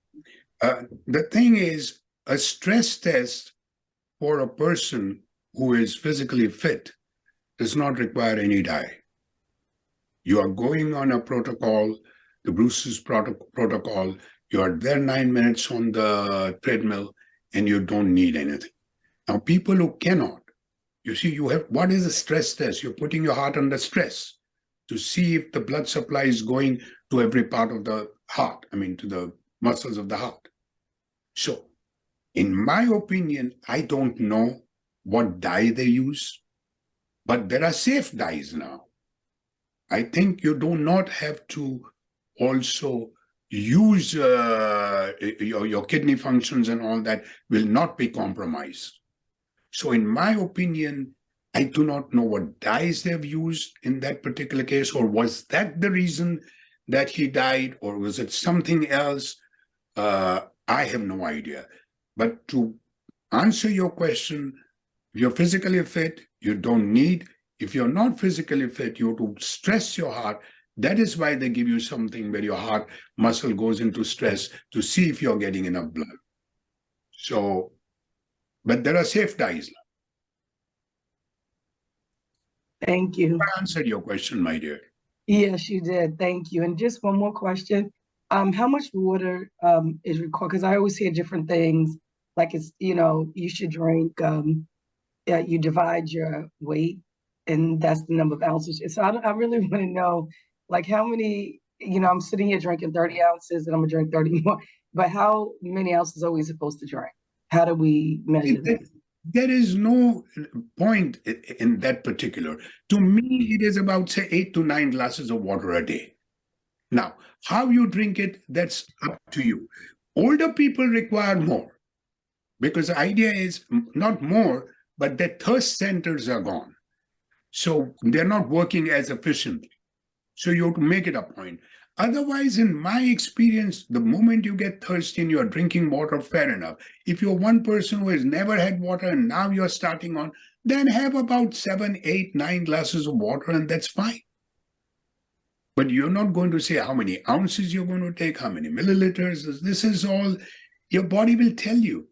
The thing is, a stress test for a person who is physically fit does not require any diet. You are going on a protocol, the Bruce's protocol. You are there 9 minutes on the treadmill, and you don't need anything. Now, people who cannot, you see, you have, what is a stress test? You're putting your heart under stress to see if the blood supply is going to every part of the heart, I mean, to the muscles of the heart. So, in my opinion, I don't know what dye they use, but there are safe dyes now. I think you do not have to also use your kidney functions, and all that will not be compromised. So in my opinion, I do not know what dyes they've used in that particular case, or was that the reason that he died, or was it something else? I have no idea. But to answer your question, if you're physically fit, you don't need. If you're not physically fit, you have to stress your heart. That is why they give you something where your heart muscle goes into stress to see if you're getting enough blood. So, but there are safe dyes now. Thank you. I answered your question, my dear. Yes, you did. Thank you. And just one more question. How much water is required? Because I always hear different things, like it's, you should drink, you divide your weight, and that's the number of ounces. So I really want to know, like, how many, I'm sitting here drinking 30 ounces and I'm gonna drink 30 more, but how many ounces are we supposed to drink? How do we measure that? There is no point in that particular. To me, it is about, say, 8 to 9 glasses of water a day. Now, how you drink it, that's up to you. Older people require more, because the idea is not more, but their thirst centers are gone. So they're not working as efficiently. So you have to make it a point. Otherwise, in my experience, the moment you get thirsty and you're drinking water, fair enough. If you're one person who has never had water and now you're starting on, then have about 7, 8, 9 glasses of water, and that's fine. But you're not going to say how many ounces you're going to take, how many milliliters. This is all your body will tell you.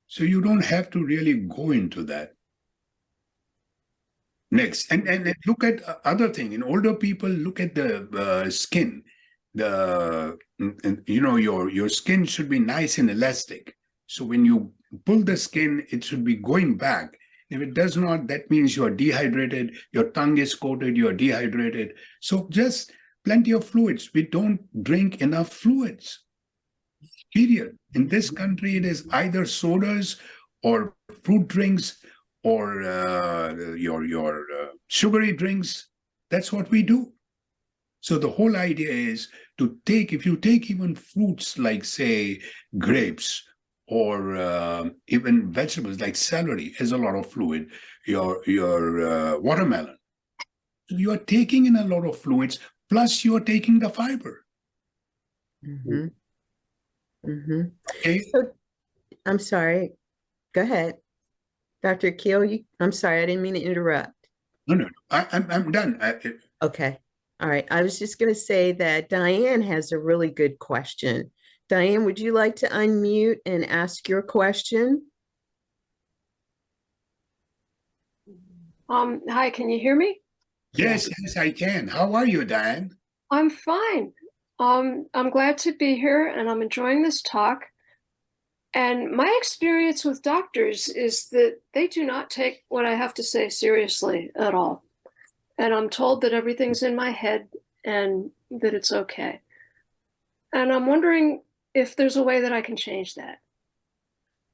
So you don't have to really go into that. Next, and look at other thing. In older people, look at the skin. Your skin should be nice and elastic. So when you pull the skin, it should be going back. If it does not, that means you are dehydrated. Your tongue is coated. You are dehydrated. So just plenty of fluids. We don't drink enough fluids. Period. In this country, it is either sodas or fruit drinks, or your sugary drinks. That's what we do. So the whole idea is to take, if you take even fruits like, say, grapes, or even vegetables like celery has a lot of fluid, your watermelon. So you are taking in a lot of fluids, plus you are taking the fiber. Mhm. Mhm. Okay. So, I'm sorry. Go ahead. Dr. Akil, I'm sorry, I didn't mean to interrupt. No. I'm done. Okay. All right. I was just going to say that Diane has a really good question. Diane, would you like to unmute and ask your question? Hi, can you hear me? Yes, I can. How are you, Diane? I'm fine. I'm glad to be here and I'm enjoying this talk. And my experience with doctors is that they do not take what I have to say seriously at all. And I'm told that everything's in my head and that it's okay. And I'm wondering if there's a way that I can change that.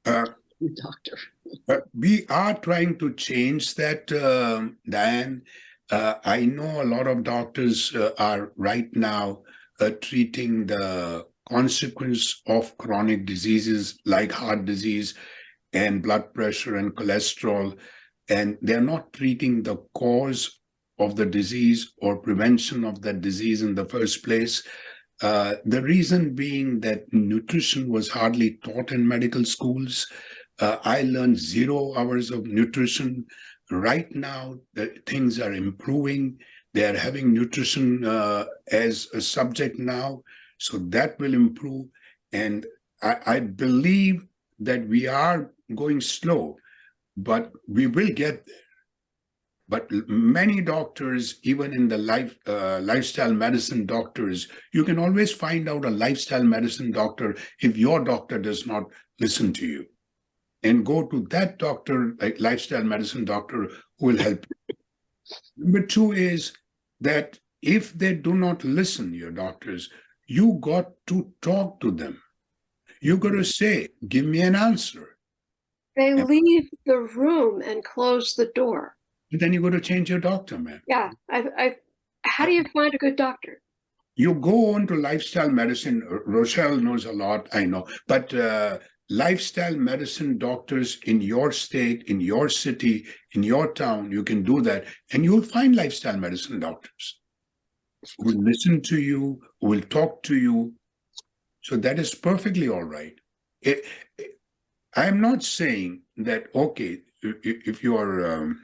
Doctor. We are trying to change that, Diane. I know a lot of doctors are right now treating the consequence of chronic diseases like heart disease and blood pressure and cholesterol, and they're not treating the cause of the disease or prevention of that disease in the first place. The reason being that nutrition was hardly taught in medical schools. I learned 0 hours of nutrition. Right now, things are improving. They are having nutrition as a subject now, so that will improve. And I believe that we are going slow, but we will get there. But many doctors, even in the lifestyle medicine doctors, you can always find out a lifestyle medicine doctor if your doctor does not listen to you. And go to that doctor, like lifestyle medicine doctor, who will help you. Number 2 is that if they do not listen, your doctors, you got to talk to them. You got to say, give me an answer. They leave the room and close the door. And then you got to change your doctor, man. Yeah. How do you find a good doctor? You go on to lifestyle medicine. Rochelle knows a lot, I know. But lifestyle medicine doctors in your state, in your city, in your town, you can do that. And you'll find lifestyle medicine doctors who will listen to you, who will talk to you. So that is perfectly all right. I'm not saying that, okay, if you are,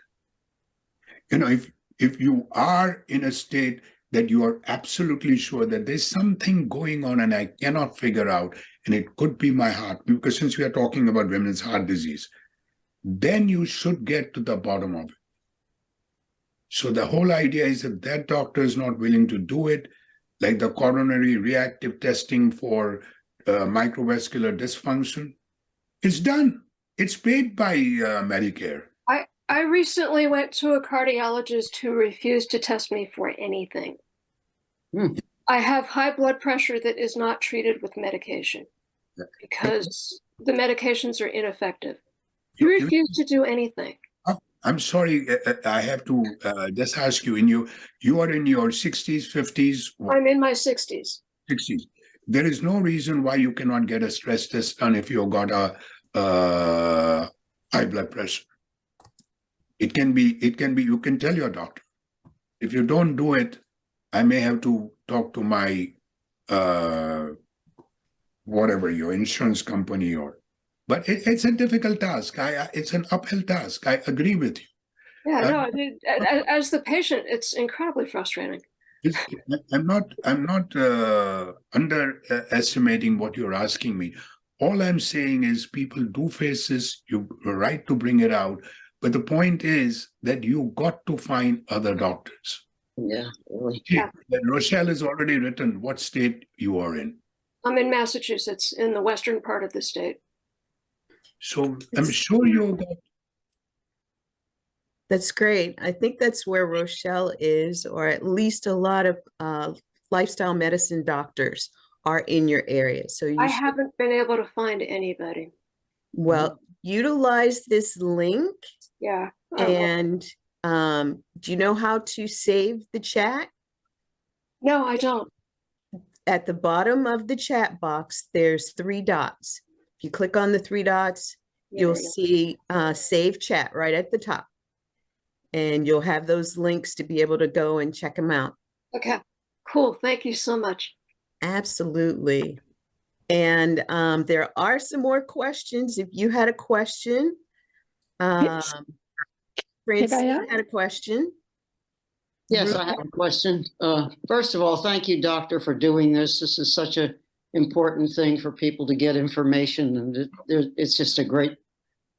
if you are in a state that you are absolutely sure that there's something going on and I cannot figure out, and it could be my heart, because since we are talking about women's heart disease, then you should get to the bottom of it. So the whole idea is if that doctor is not willing to do it, like the coronary reactive testing for microvascular dysfunction, it's done. It's paid by Medicare. I recently went to a cardiologist who refused to test me for anything. I have high blood pressure that is not treated with medication because the medications are ineffective. He refused to do anything. I'm sorry, I have to just ask you, you are in your 60s, 50s? I'm in my 60s. 60s. There is no reason why you cannot get a stress test done if you've got a high blood pressure. It can be, you can tell your doctor. If you don't do it, I may have to talk to my, whatever, your insurance company but it's a difficult task. It's an uphill task. I agree with you. Yeah, no, as the patient, it's incredibly frustrating. I'm not underestimating what you're asking me. All I'm saying is people do face this. You're right to bring it out. But the point is that you got to find other doctors. Yeah, really. Yeah. Rochelle has already written what state you are in. I'm in Massachusetts, in the western part of the state. So I'm sure you got. That's great. I think that's where Rochelle is, or at least a lot of lifestyle medicine doctors are in your area. So I haven't been able to find anybody. Well, utilize this link. Yeah. And do you know how to save the chat? No, I don't. At the bottom of the chat box, there's 3 dots. If you click on the 3 dots, you'll see save chat right at the top. And you'll have those links to be able to go and check them out. Okay, cool. Thank you so much. Absolutely. And there are some more questions. If you had a question, Francine had a question. Yes, I have a question. First of all, thank you, doctor, for doing this. This is such an important thing for people to get information, and it's just a great,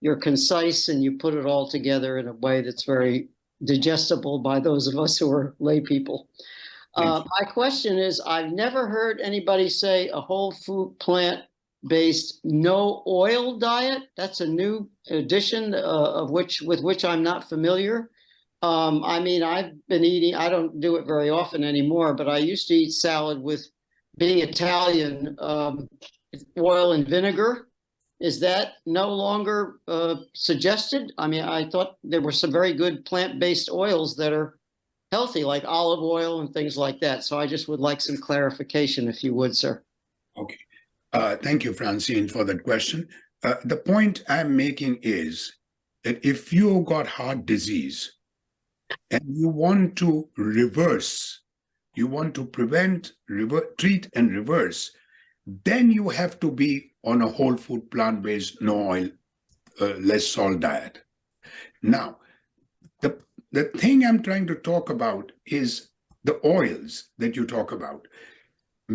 you're concise and you put it all together in a way that's very digestible by those of us who are lay people. My question is, I've never heard anybody say a whole food plant-based no oil diet. That's a new addition with which I'm not familiar. I mean, I've been eating, I don't do it very often anymore, but I used to eat salad with, being Italian, oil and vinegar. Is that no longer suggested? I mean, I thought there were some very good plant-based oils that are healthy, like olive oil and things like that. So I just would like some clarification, if you would, sir. Okay. Thank you, Francine, for that question. The point I'm making is that if you got heart disease and you want to reverse you want to prevent, treat, and reverse, then you have to be on a whole food, plant-based, no oil, less salt diet. Now, the thing I'm trying to talk about is the oils that you talk about.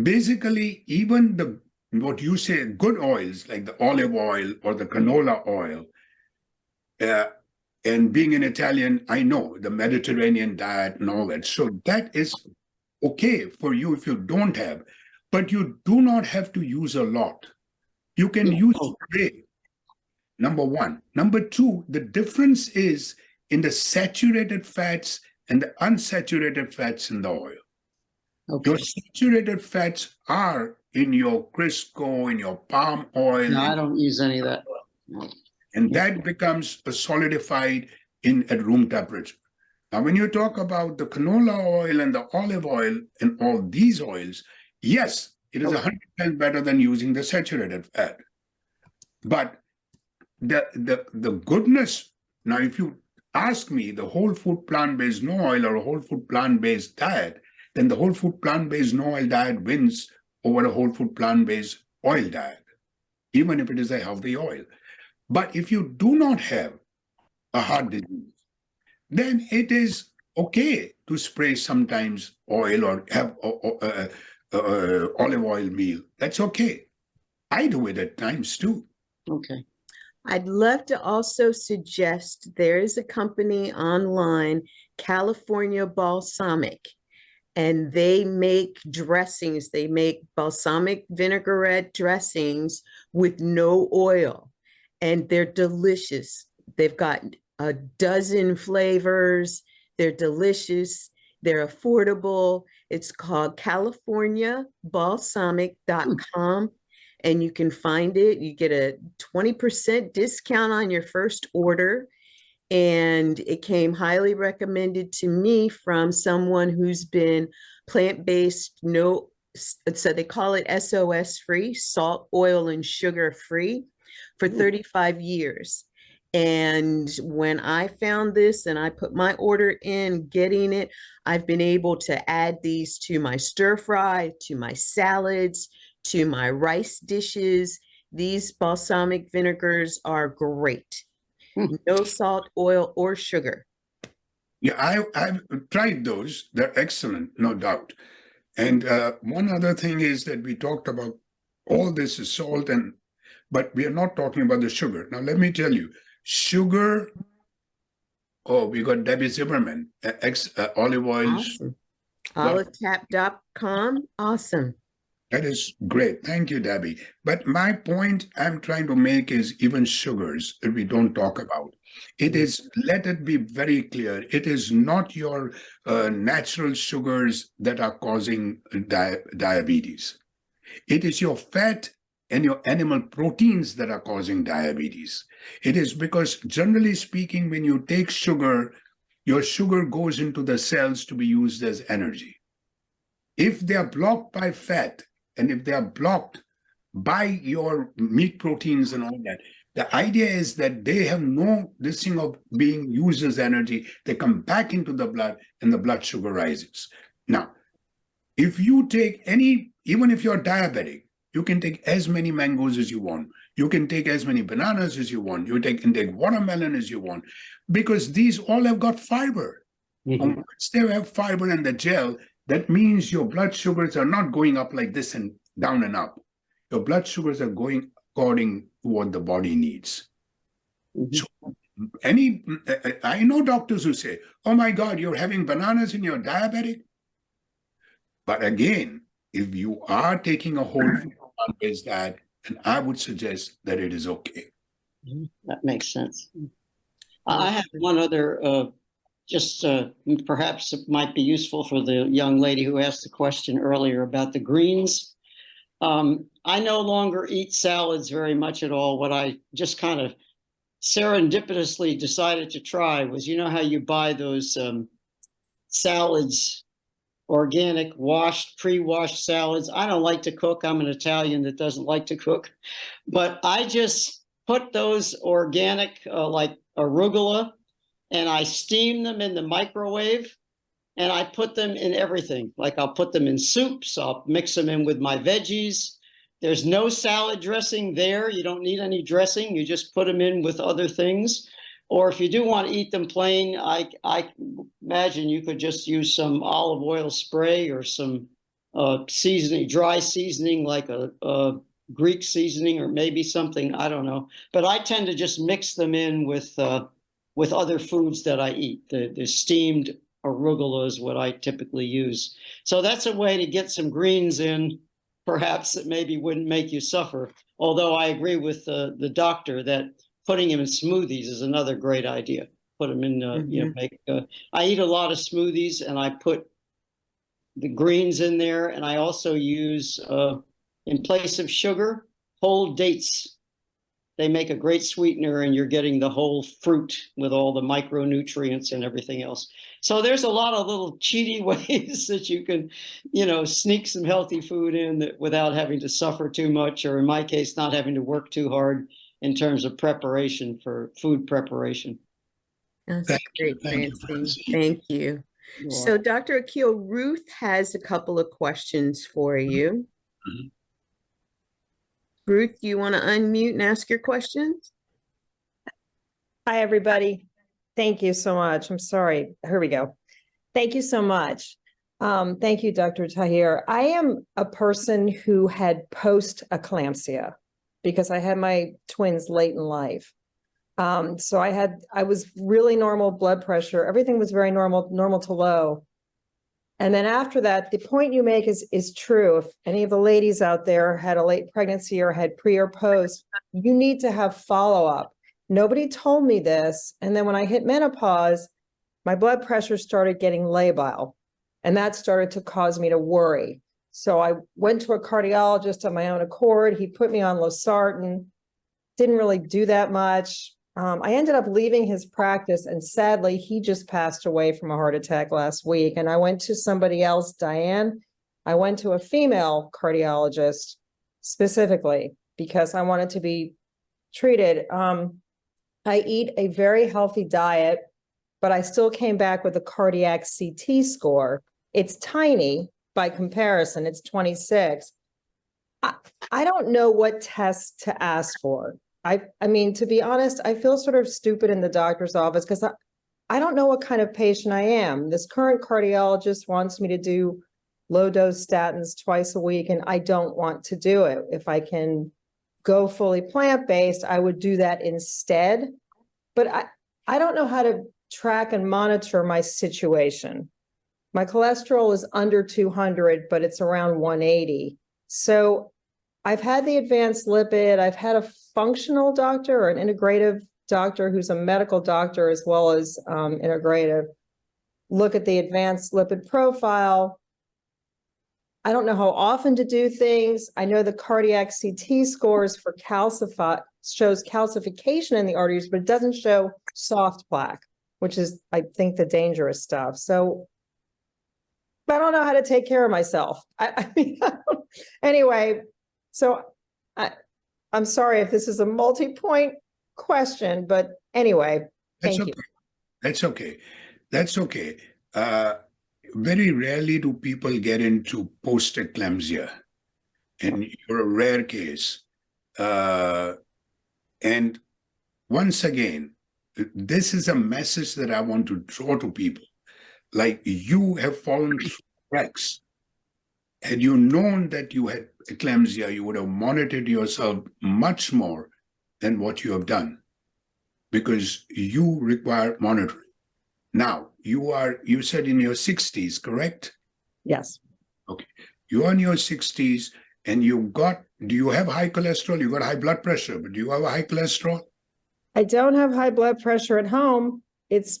Basically, even what you say, good oils like the olive oil or the canola oil, and being an Italian, I know the Mediterranean diet and all that. So that is okay for you if you don't have, but you do not have to use a lot. You can use spray, number one. Number two, the difference is in the saturated fats and the unsaturated fats in the oil. Okay. Your saturated fats are in your Crisco, in your palm oil. No, I don't use any of that. No. And that becomes solidified at room temperature. Now, when you talk about the canola oil and the olive oil and all these oils, yes, it is 100% better than using the saturated fat. But the goodness, now if you ask me the whole food plant-based no oil or a whole food plant-based diet, then the whole food plant-based no oil diet wins over a whole food plant-based oil diet, even if it is a healthy oil. But if you do not have a heart disease, then it is okay to spray sometimes oil or have olive oil meal. That's okay. I do it at times too. Okay. I'd love to also suggest there is a company online, California Balsamic, and they make dressings. They make balsamic vinaigrette dressings with no oil, and they're delicious. They've got a dozen flavors. They're delicious. They're affordable. It's called CaliforniaBalsamic.com. And you can find it. You get a 20% discount on your first order. And it came highly recommended to me from someone who's been plant-based, so they call it SOS free, salt, oil, and sugar free, for 35 years. And when I found this and I put my order in, getting it, I've been able to add these to my stir fry, to my salads, to my rice dishes. These balsamic vinegars are great. No salt, oil, or sugar. Yeah, I've tried those. They're excellent, no doubt. And one other thing is that we talked about all this is salt, but we are not talking about the sugar. Now, let me tell you, sugar. Oh, we got Debbie Zimmerman, olive oils. Awesome. Olivetap.com. Awesome. That is great. Thank you, Debbie. But my point I'm trying to make is even sugars that we don't talk about. It is, let it be very clear, it is not your natural sugars that are causing diabetes. It is your fat and your animal proteins that are causing diabetes. It is because, generally speaking, when you take sugar, your sugar goes into the cells to be used as energy. If they are blocked by fat, and if they are blocked by your meat proteins and all that, the idea is that they have no this thing of being used as energy. They come back into the blood and the blood sugar rises. Now, if you take even if you're diabetic, you can take as many mangoes as you want. You can take as many bananas as you want. You can take watermelon as you want, because these all have got fiber. And once they have fiber in the gel, that means your blood sugars are not going up like this and down and up. Your blood sugars are going according to what the body needs. So I know doctors who say, oh my God, you're having bananas and you're diabetic. But again, if you are taking a whole food plant-based diet, then I would suggest that it is okay. That makes sense. I have one other perhaps it might be useful for the young lady who asked the question earlier about the greens. I no longer eat salads very much at all. What I just kind of serendipitously decided to try was, how you buy those salads, organic, pre-washed salads. I don't like to cook. I'm an Italian that doesn't like to cook. But I just put those organic, like arugula, and I steam them in the microwave, and I put them in everything. Like I'll put them in soups, I'll mix them in with my veggies. There's no salad dressing there. You don't need any dressing. You just put them in with other things. Or if you do want to eat them plain, I imagine you could just use some olive oil spray or some seasoning, dry seasoning like a Greek seasoning or maybe something, I don't know. But I tend to just mix them in with other foods that I eat. The steamed arugula is what I typically use. So that's a way to get some greens in, perhaps that maybe wouldn't make you suffer. Although I agree with the doctor that putting them in smoothies is another great idea. Put them in, I eat a lot of smoothies and I put the greens in there, and I also use, in place of sugar, whole dates. They make a great sweetener, and you're getting the whole fruit with all the micronutrients and everything else. So there's a lot of little cheaty ways that you can, sneak some healthy food in without having to suffer too much, or in my case, not having to work too hard in terms of preparation for food preparation. That's Thank you. great, Thank you, Francine. Francine. Thank you. So, Dr. Akil, Ruth has a couple of questions for you. Mhm. Ruth, do you want to unmute and ask your questions? Hi, everybody. Thank you so much. I'm sorry. Here we go. Thank you so much. Thank you, Dr. Taher. I am a person who had post-eclampsia because I had my twins late in life. So I was really normal blood pressure. Everything was very normal to low. And then after that, the point you make is true. If any of the ladies out there had a late pregnancy or had pre or post, you need to have follow-up. Nobody told me this. And then when I hit menopause, my blood pressure started getting labile, and that started to cause me to worry. So I went to a cardiologist on my own accord. He put me on losartan. Didn't really do that much. I ended up leaving his practice, and sadly, he just passed away from a heart attack last week. And I went to somebody else, Diane. I went to a female cardiologist specifically because I wanted to be treated. I eat a very healthy diet, but I still came back with a cardiac CT score. It's tiny by comparison. It's 26. I don't know what tests to ask for. I mean, to be honest, I feel sort of stupid in the doctor's office because I don't know what kind of patient I am. This current cardiologist wants me to do low dose statins twice a week, and I don't want to do it. If I can go fully plant-based, I would do that instead. But I don't know how to track and monitor my situation. My cholesterol is under 200, but it's around 180. So I've had the advanced lipid. I've had a functional doctor or an integrative doctor who's a medical doctor as well as integrative look at the advanced lipid profile. I don't know how often to do things. I know the cardiac CT scores for shows calcification in the arteries, but it doesn't show soft plaque, which is, I think, the dangerous stuff. So I don't know how to take care of myself. I mean, anyway, so I'm sorry if this is a multi-point question, but anyway, thank you. That's okay. That's okay. Very rarely do people get into post-eclampsia, and you're a rare case. And once again, this is a message that I want to draw to people. Like, you have fallen through cracks. Had you known that you had eclampsia, you would have monitored yourself much more than what you have done, because you require monitoring. Now, you said in your 60s, correct? Yes. Okay. You're in your 60s and do you have high cholesterol? You got high blood pressure, but do you have a high cholesterol? I don't have high blood pressure at home. It's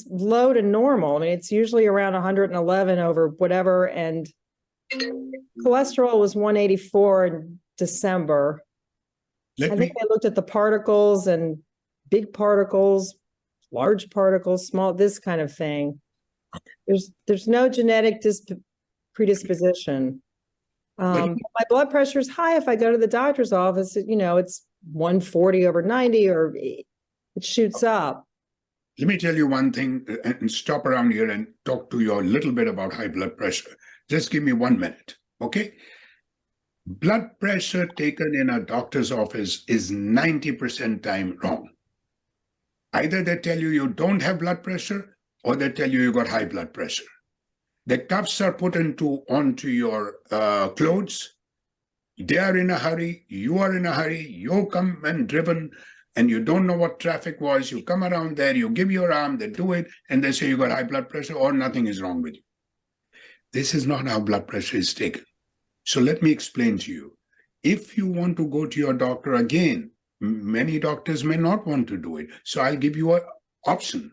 low to normal. I mean, it's usually around 111 over whatever. And cholesterol was 184 in December. I think I looked at the particles and big particles, large particles, small, this kind of thing. There's no genetic predisposition. My blood pressure is high if I go to the doctor's office. It's 140 over 90, or it shoots up. Let me tell you one thing and stop around here and talk to you a little bit about high blood pressure. Just give me 1 minute, okay? Blood pressure taken in a doctor's office is 90% time wrong. Either they tell you don't have blood pressure or they tell you got high blood pressure. The cuffs are put onto your clothes. They are in a hurry. You are in a hurry. You come and driven and you don't know what traffic was. You come around there, you give your arm, they do it, and they say you got high blood pressure or nothing is wrong with you. This is not how blood pressure is taken. So let me explain to you. If you want to go to your doctor again, many doctors may not want to do it. So I'll give you an option.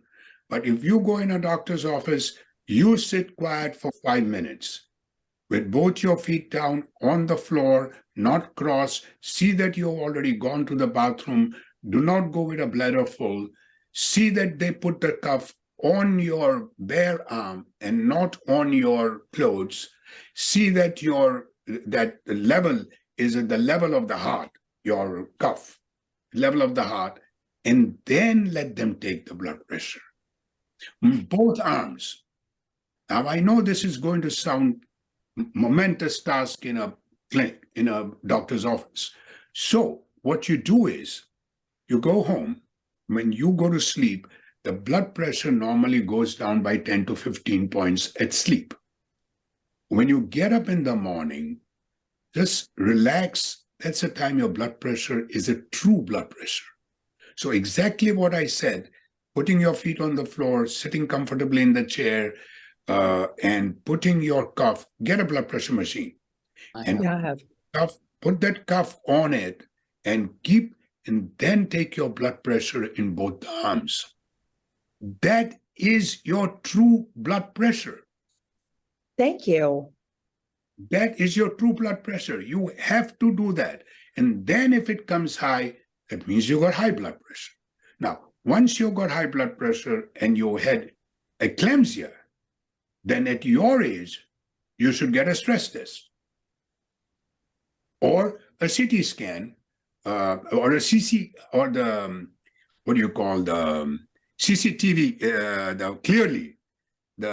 But if you go in a doctor's office, you sit quiet for 5 minutes with both your feet down on the floor, not cross. See that you've already gone to the bathroom. Do not go with a bladder full. See that they put the cuff on your bare arm and not on your clothes. See that that level is at the level of the heart, your cuff, level of the heart, and then let them take the blood pressure. Both arms. Now, I know this is going to sound momentous task in a clinic, in a doctor's office. So what you do is you go home. When you go to sleep, the blood pressure normally goes down by 10 to 15 points at sleep. When you get up in the morning, just relax. That's the time your blood pressure is a true blood pressure. So exactly what I said, putting your feet on the floor, sitting comfortably in the chair, and putting your cuff, get a blood pressure machine. And Yeah, I have. put that cuff on it and then take your blood pressure in both the arms. That is your true blood pressure. Thank you. That is your true blood pressure. You have to do that. And then if it comes high, that means you got high blood pressure. Now, once you got high blood pressure and you had eclampsia, then at your age, you should get a stress test or a CT scan or a CC or the, what do you call the CCTV, the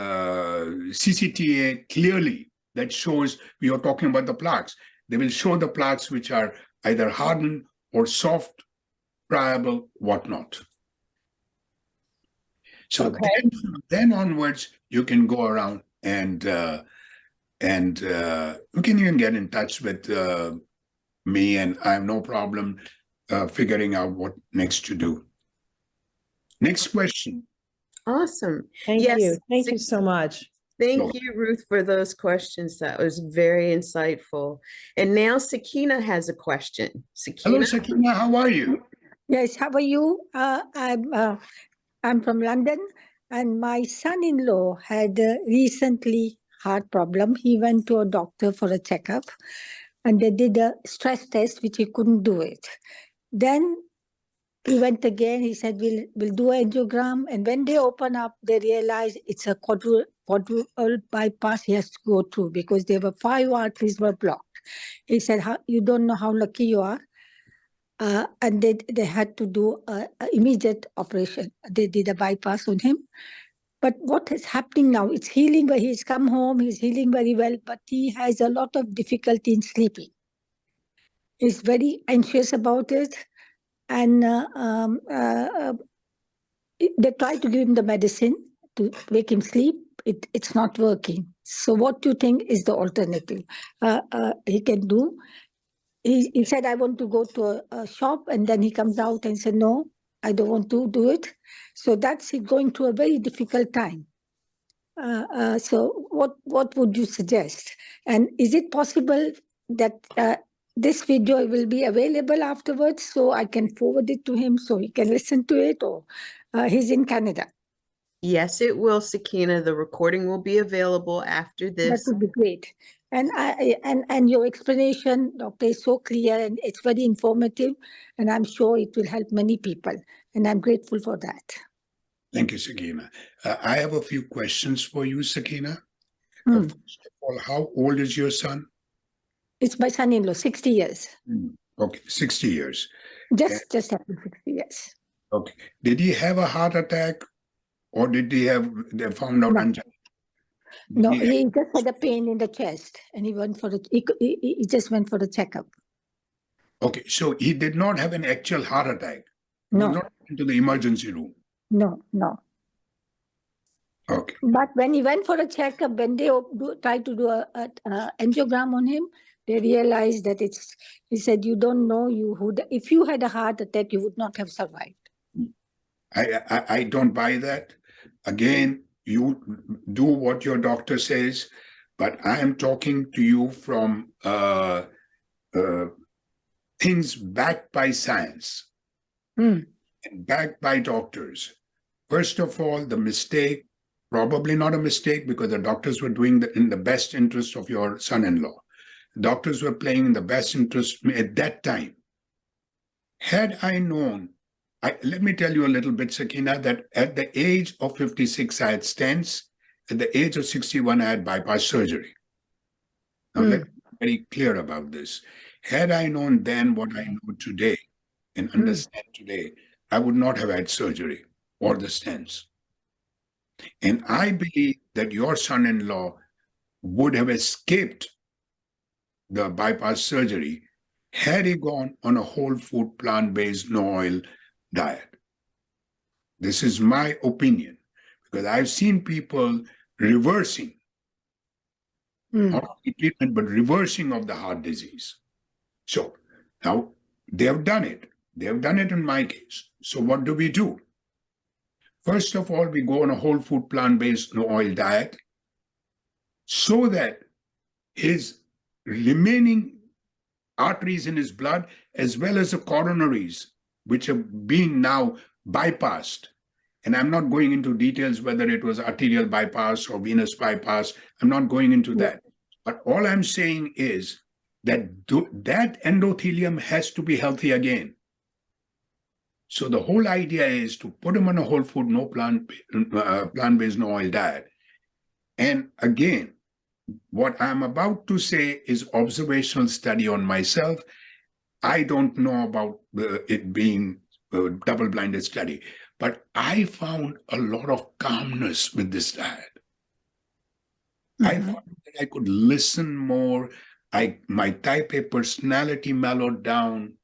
CCTA clearly that shows we are talking about the plaques. They will show the plaques which are either hardened or soft, friable, whatnot. So Okay. then onwards, you can go around and you can even get in touch with me, and I have no problem figuring out what next to do. Next question. Awesome. Thank Yes, you. Thank you so much. Thank you, Ruth, for those questions. That was very insightful. And now Sakina has a question. Hello, Sakina? Sakina, how are you? Yes, how are you? I'm from London, and my son-in-law had recently heart problem. He went to a doctor for a checkup, and they did a stress test, which he couldn't do it. Then he went again. He said, "We'll do an angiogram." And when they open up, they realize it's a quadruple bypass he has to go through because there were 5 arteries were blocked. He said, "You don't know how lucky you are." And they had to do an immediate operation. They did a bypass on him. But what is happening now? It's healing, but he's come home, he's healing very well, but he has a lot of difficulty in sleeping. He's very anxious about it. And they try to give him the medicine to make him sleep. It's not working. So what do you think is the alternative he can do? He said, "I want to go to a shop," and then he comes out and said, "No, I don't want to do it." So that's he going through a very difficult time. So what would you suggest? And is it possible that this video will be available afterwards so I can forward it to him so he can listen to it, or he's in Canada? Yes, it will, Sakina. The recording will be available after That this. would be great. And your explanation, Doctor, is so clear and it's very informative, and I'm sure it will help many people. And I'm grateful for that. Thank you, Sakina. I have a few questions for you, Sakina. Hmm. First of all, how old is your son? It's my son-in-law, 60 years. Okay, 60 years. Just happened 60 years. Okay. Did he have a heart attack Or did they found out No. angina? No, He- he just had a pain in the chest, and he went for he just went for the checkup. Okay, so he did not have an actual heart attack. He was No, not into the emergency room. no. Okay. But when he went for a checkup, when they tried to do a angiogram on him, they realized that he said, you don't know if you had a heart attack, you would not have survived. I don't buy that. Again, you do what your doctor says, but I am talking to you from things backed by science Hmm. and backed by doctors. First of all, the mistake, probably not a mistake, because the doctors were doing in the best interest of your son-in-law. Doctors were playing in the best interest at that time. Had I known, let me tell you a little bit, Sakina, that at the age of 56, I had stents. At the age of 61, I had bypass surgery. Now, let me be very clear about this. Had I known then what I know today and understand today, I would not have had surgery or the stents. And I believe that your son-in-law would have escaped the bypass surgery had he gone on a whole food, plant-based, no oil diet. This is my opinion, because I've seen people reversing, not only treatment, but reversing of the heart disease. So now they have done it. They have done it in my case. So what do we do? First of all, we go on a whole food, plant-based, no oil diet so that his remaining arteries in his blood, as well as the coronaries, which have been now bypassed. And I'm not going into details whether it was arterial bypass or venous bypass. I'm not going into that. But all I'm saying is that that endothelium has to be healthy again. So the whole idea is to put him on a whole food, no plant-based, no oil diet. And again, what I'm about to say is observational study on myself. I don't know about it being a double-blinded study, but I found a lot of calmness with this diet. I found that I could listen more. My type A personality mellowed down,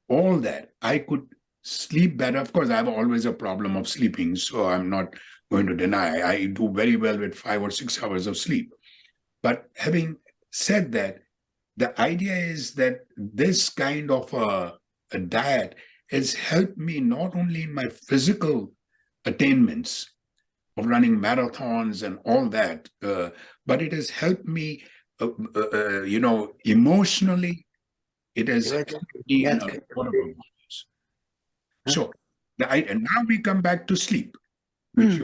all that. I could sleep better. Of course, I have always a problem of sleeping, so I'm not going to deny. I do very well with 5 or 6 hours of sleep. But having said that, the idea is that this kind of a diet has helped me not only in my physical attainments of running marathons and all that, but it has helped me, emotionally. It has helped me in a lot of ways. So, and now we come back to sleep, which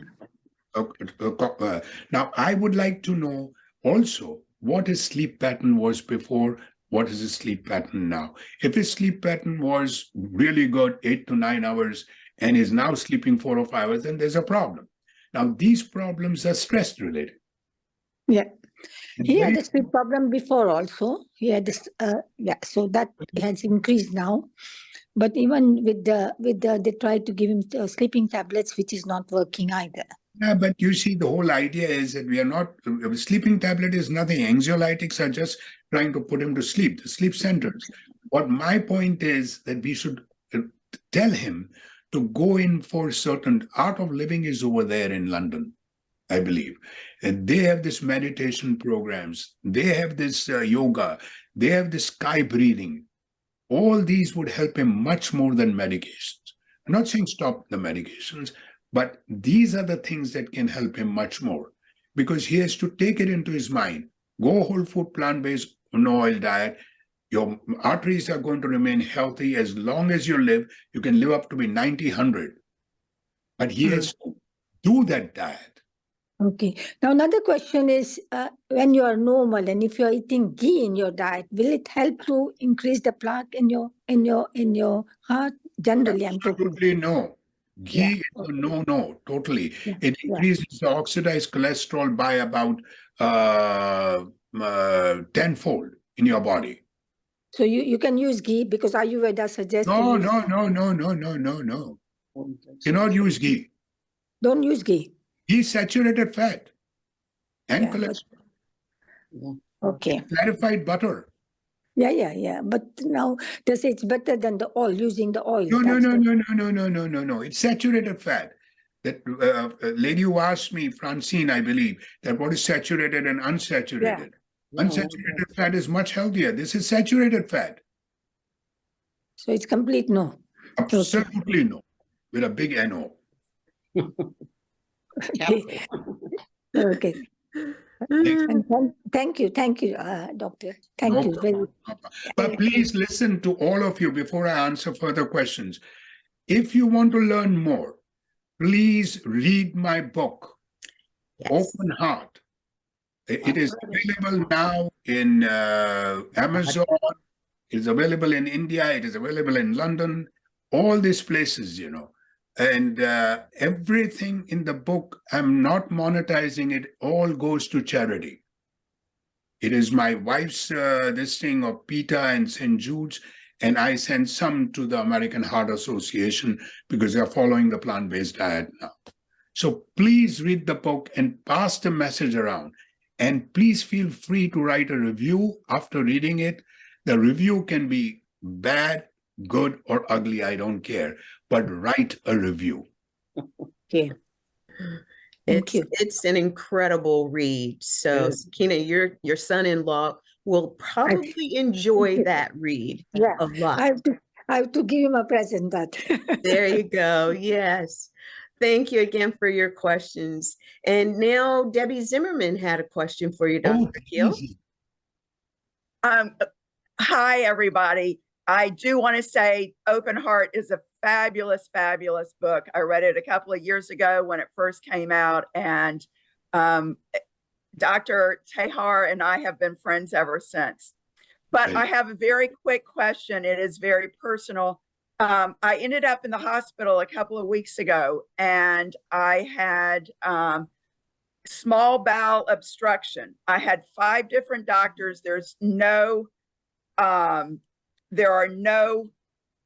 now I would like to know also what his sleep pattern was before, what is his sleep pattern now. If his sleep pattern was really good, 8 to 9 hours, and is now sleeping 4 or 5 hours, then there's a problem. Now, these problems are stress related. Yeah. He had a sleep problem before also. He had this, so that has increased now. But even with they tried to give him sleeping tablets, which is not working either. Yeah, but you see, the whole idea is that we are not, sleeping tablet is nothing. Anxiolytics are just trying to put him to sleep, the sleep centers. What my point is that we should tell him to go in for certain, Art of Living is over there in London, I believe. And they have this meditation programs. They have this yoga. They have this sky breathing. All these would help him much more than medications. I'm not saying stop the medications, but these are the things that can help him much more, because he has to take it into his mind. Go whole food, plant-based, no oil diet. Your arteries are going to remain healthy as long as you live. You can live up to be 90, 100. But he has to do that diet. Okay. Now another question is, when you are normal and if you are eating ghee in your diet, will it help to increase the plaque in your heart? Generally, I'm talking. Absolutely no. Ghee is a no, totally. It increases the oxidized cholesterol by about tenfold in your body. So you can use ghee because Ayurveda suggests. No. Cannot use ghee. Don't use ghee. Ghee is saturated fat and Yeah, but- cholesterol. Okay. Clarified butter. Yeah. But now they say it's better than the oil, using the oil. No. That's the- It's saturated fat. That lady who asked me, Francine, I believe, that what is saturated and unsaturated. Unsaturated fat is much healthier. This is saturated fat. So it's complete no. Absolutely no. With a big NO. Okay. Okay. And thank you, doctor. Thank No you very problem, no problem. But please listen to all of you before I answer further questions. If you want to learn more, please read my book, Yes. Open Heart. It is available now in Amazon. It is available in India. It is available in London. All these places, you know. And everything in the book, I'm not monetizing it. All goes to charity. It is my wife's this thing of PETA and St. Jude's, and I send some to the American Heart Association because they're following the plant-based diet now. So please read the book and pass the message around. And please feel free to write a review after reading it. The review can be bad, good, or ugly, I don't care, but write a review. Okay. Thank you. It's an incredible read. So, Sakina, your son-in-law will probably enjoy that read Yeah. a lot. I have to give him a present, that. There you go. Yes. Thank you again for your questions. And now Debbie Zimmerman had a question for you, Dr. Akil. easy. Hi, everybody. I do want to say Open Heart is a fabulous, fabulous book. I read it a couple of years ago when it first came out, and Dr. Taher and I have been friends ever since. But Right. I have a very quick question. It is very personal. I ended up in the hospital a couple of weeks ago, and I had small bowel obstruction. I had 5 different doctors. There are no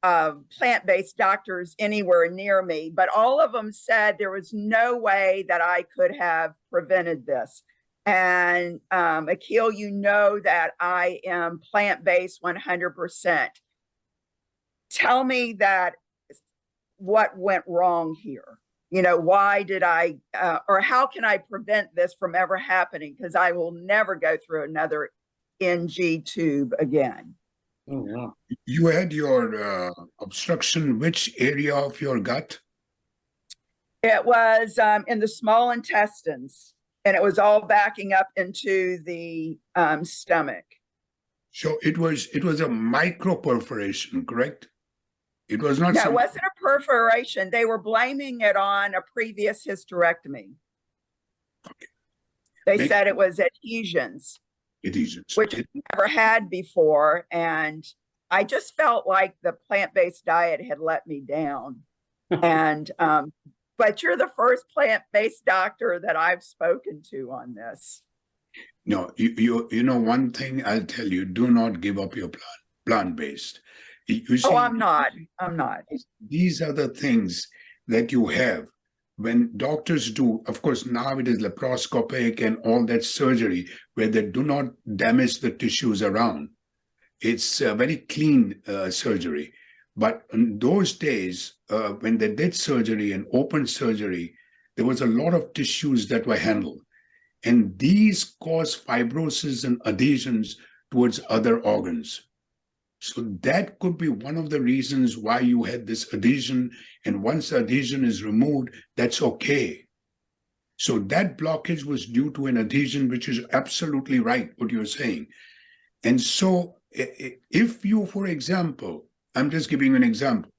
plant-based doctors anywhere near me, but all of them said there was no way that I could have prevented this. And Akil, you know that I am plant-based 100%. Tell me that what went wrong here. You know, why did I, or how can I prevent this from ever happening? Because I will never go through another NG tube again. Oh, wow. You had your obstruction, which area of your gut? It was in the small intestines, and it was all backing up into the stomach. So it was a microperforation, correct? It was not No, it some- wasn't a perforation. They were blaming it on a previous hysterectomy. Okay. They Make- said it was adhesions, adhesions. which I never had before. And I just felt like the plant-based diet had let me down. And, but you're the first plant-based doctor that I've spoken to on this. No, you know one thing I'll tell you: do not give up your plant-based. You see, Oh, I'm not. these are the things that you have when doctors do. Of course, now it is laparoscopic and all that surgery where they do not damage the tissues around. It's a very clean surgery. But in those days, when they did surgery and open surgery, there was a lot of tissues that were handled. And these cause fibrosis and adhesions towards other organs. So that could be one of the reasons why you had this adhesion. And once the adhesion is removed, that's okay. So that blockage was due to an adhesion, which is absolutely right, what you're saying. And so if you, for example, I'm just giving you an example.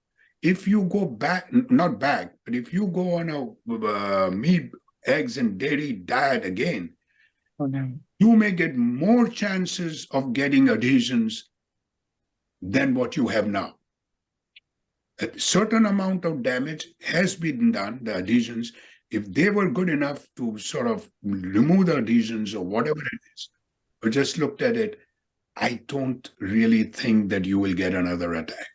If you go back, not back, but if you go on a meat, eggs, and dairy diet again, you may get more chances of getting adhesions than what you have now. A certain amount of damage has been done, the adhesions. If they were good enough to sort of remove the adhesions or whatever it is, or just looked at it, I don't really think that you will get another attack.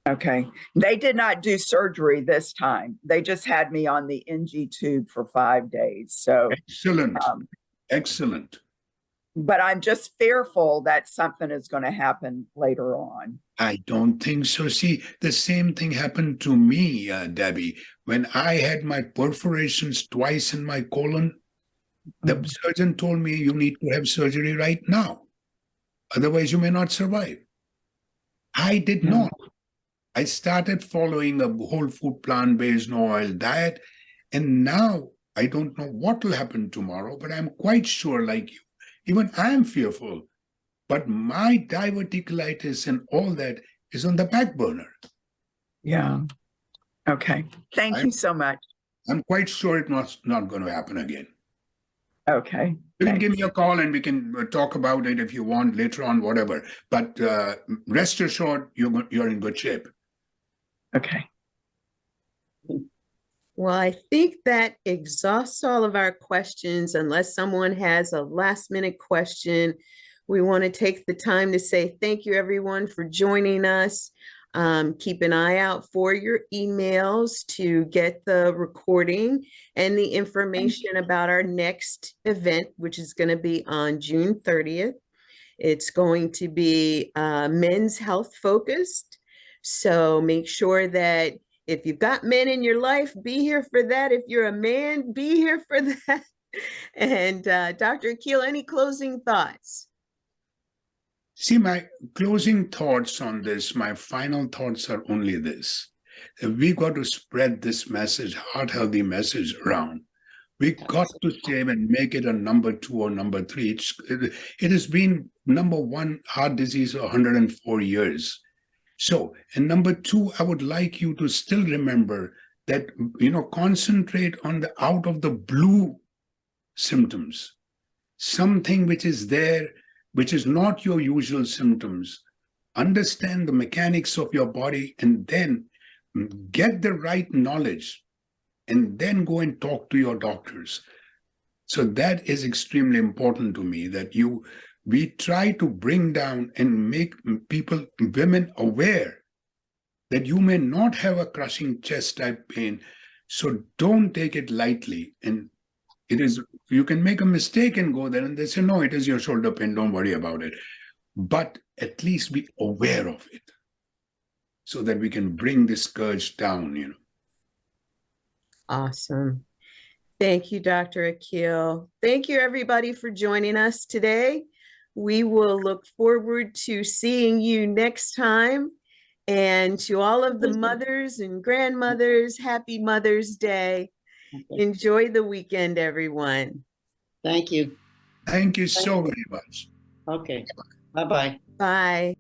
Okay. They did not do surgery this time. They just had me on the NG tube for 5 days. So, Excellent. um, Excellent. but I'm just fearful that something is going to happen later on. I don't think so. See, the same thing happened to me, Debbie. When I had my perforations twice in my colon, the surgeon told me you need to have surgery right now. Otherwise, you may not survive. I did not. I started following a whole food plant-based no oil diet. And now I don't know what will happen tomorrow, but I'm quite sure, like you, even I'm fearful. But my diverticulitis and all that is on the back burner. Yeah. Okay. Thank you so much. I'm quite sure it's not going to happen again. Okay. You can give me a call and we can talk about it if you want later on, whatever. But rest assured, you're in good shape. Okay. Well, I think that exhausts all of our questions. Unless someone has a last minute question, we want to take the time to say thank you, everyone, for joining us. Keep an eye out for your emails to get the recording and the information about our next event, which is going to be on June 30th. It's going to be men's health focused. So make sure that if you've got men in your life, be here for that. If you're a man, be here for that. And Dr. Akil, any closing thoughts? See, my closing thoughts on this, my final thoughts are only this. We got to spread this message, heart healthy message around. We got to save and make it a number 2 or number 3. It has been number 1 heart disease for 104 years. So, and number 2, I would like you to still remember that, concentrate on the out of the blue symptoms, something which is there, which is not your usual symptoms. Understand the mechanics of your body and then get the right knowledge and then go and talk to your doctors. So that is extremely important to me, that we try to bring down and make people, women, aware that you may not have a crushing chest type pain. So don't take it lightly. And you can make a mistake and go there and they say, no, it is your shoulder pain, don't worry about it. But at least be aware of it so that we can bring this scourge down, Awesome. Thank you, Dr. Akil. Thank you, everybody, for joining us today. We will look forward to seeing you next time. And to all of the mothers and grandmothers, happy Mother's Day. Okay. Enjoy the weekend, everyone. Thank you. Thank you so very much. Okay. Bye-bye. Bye.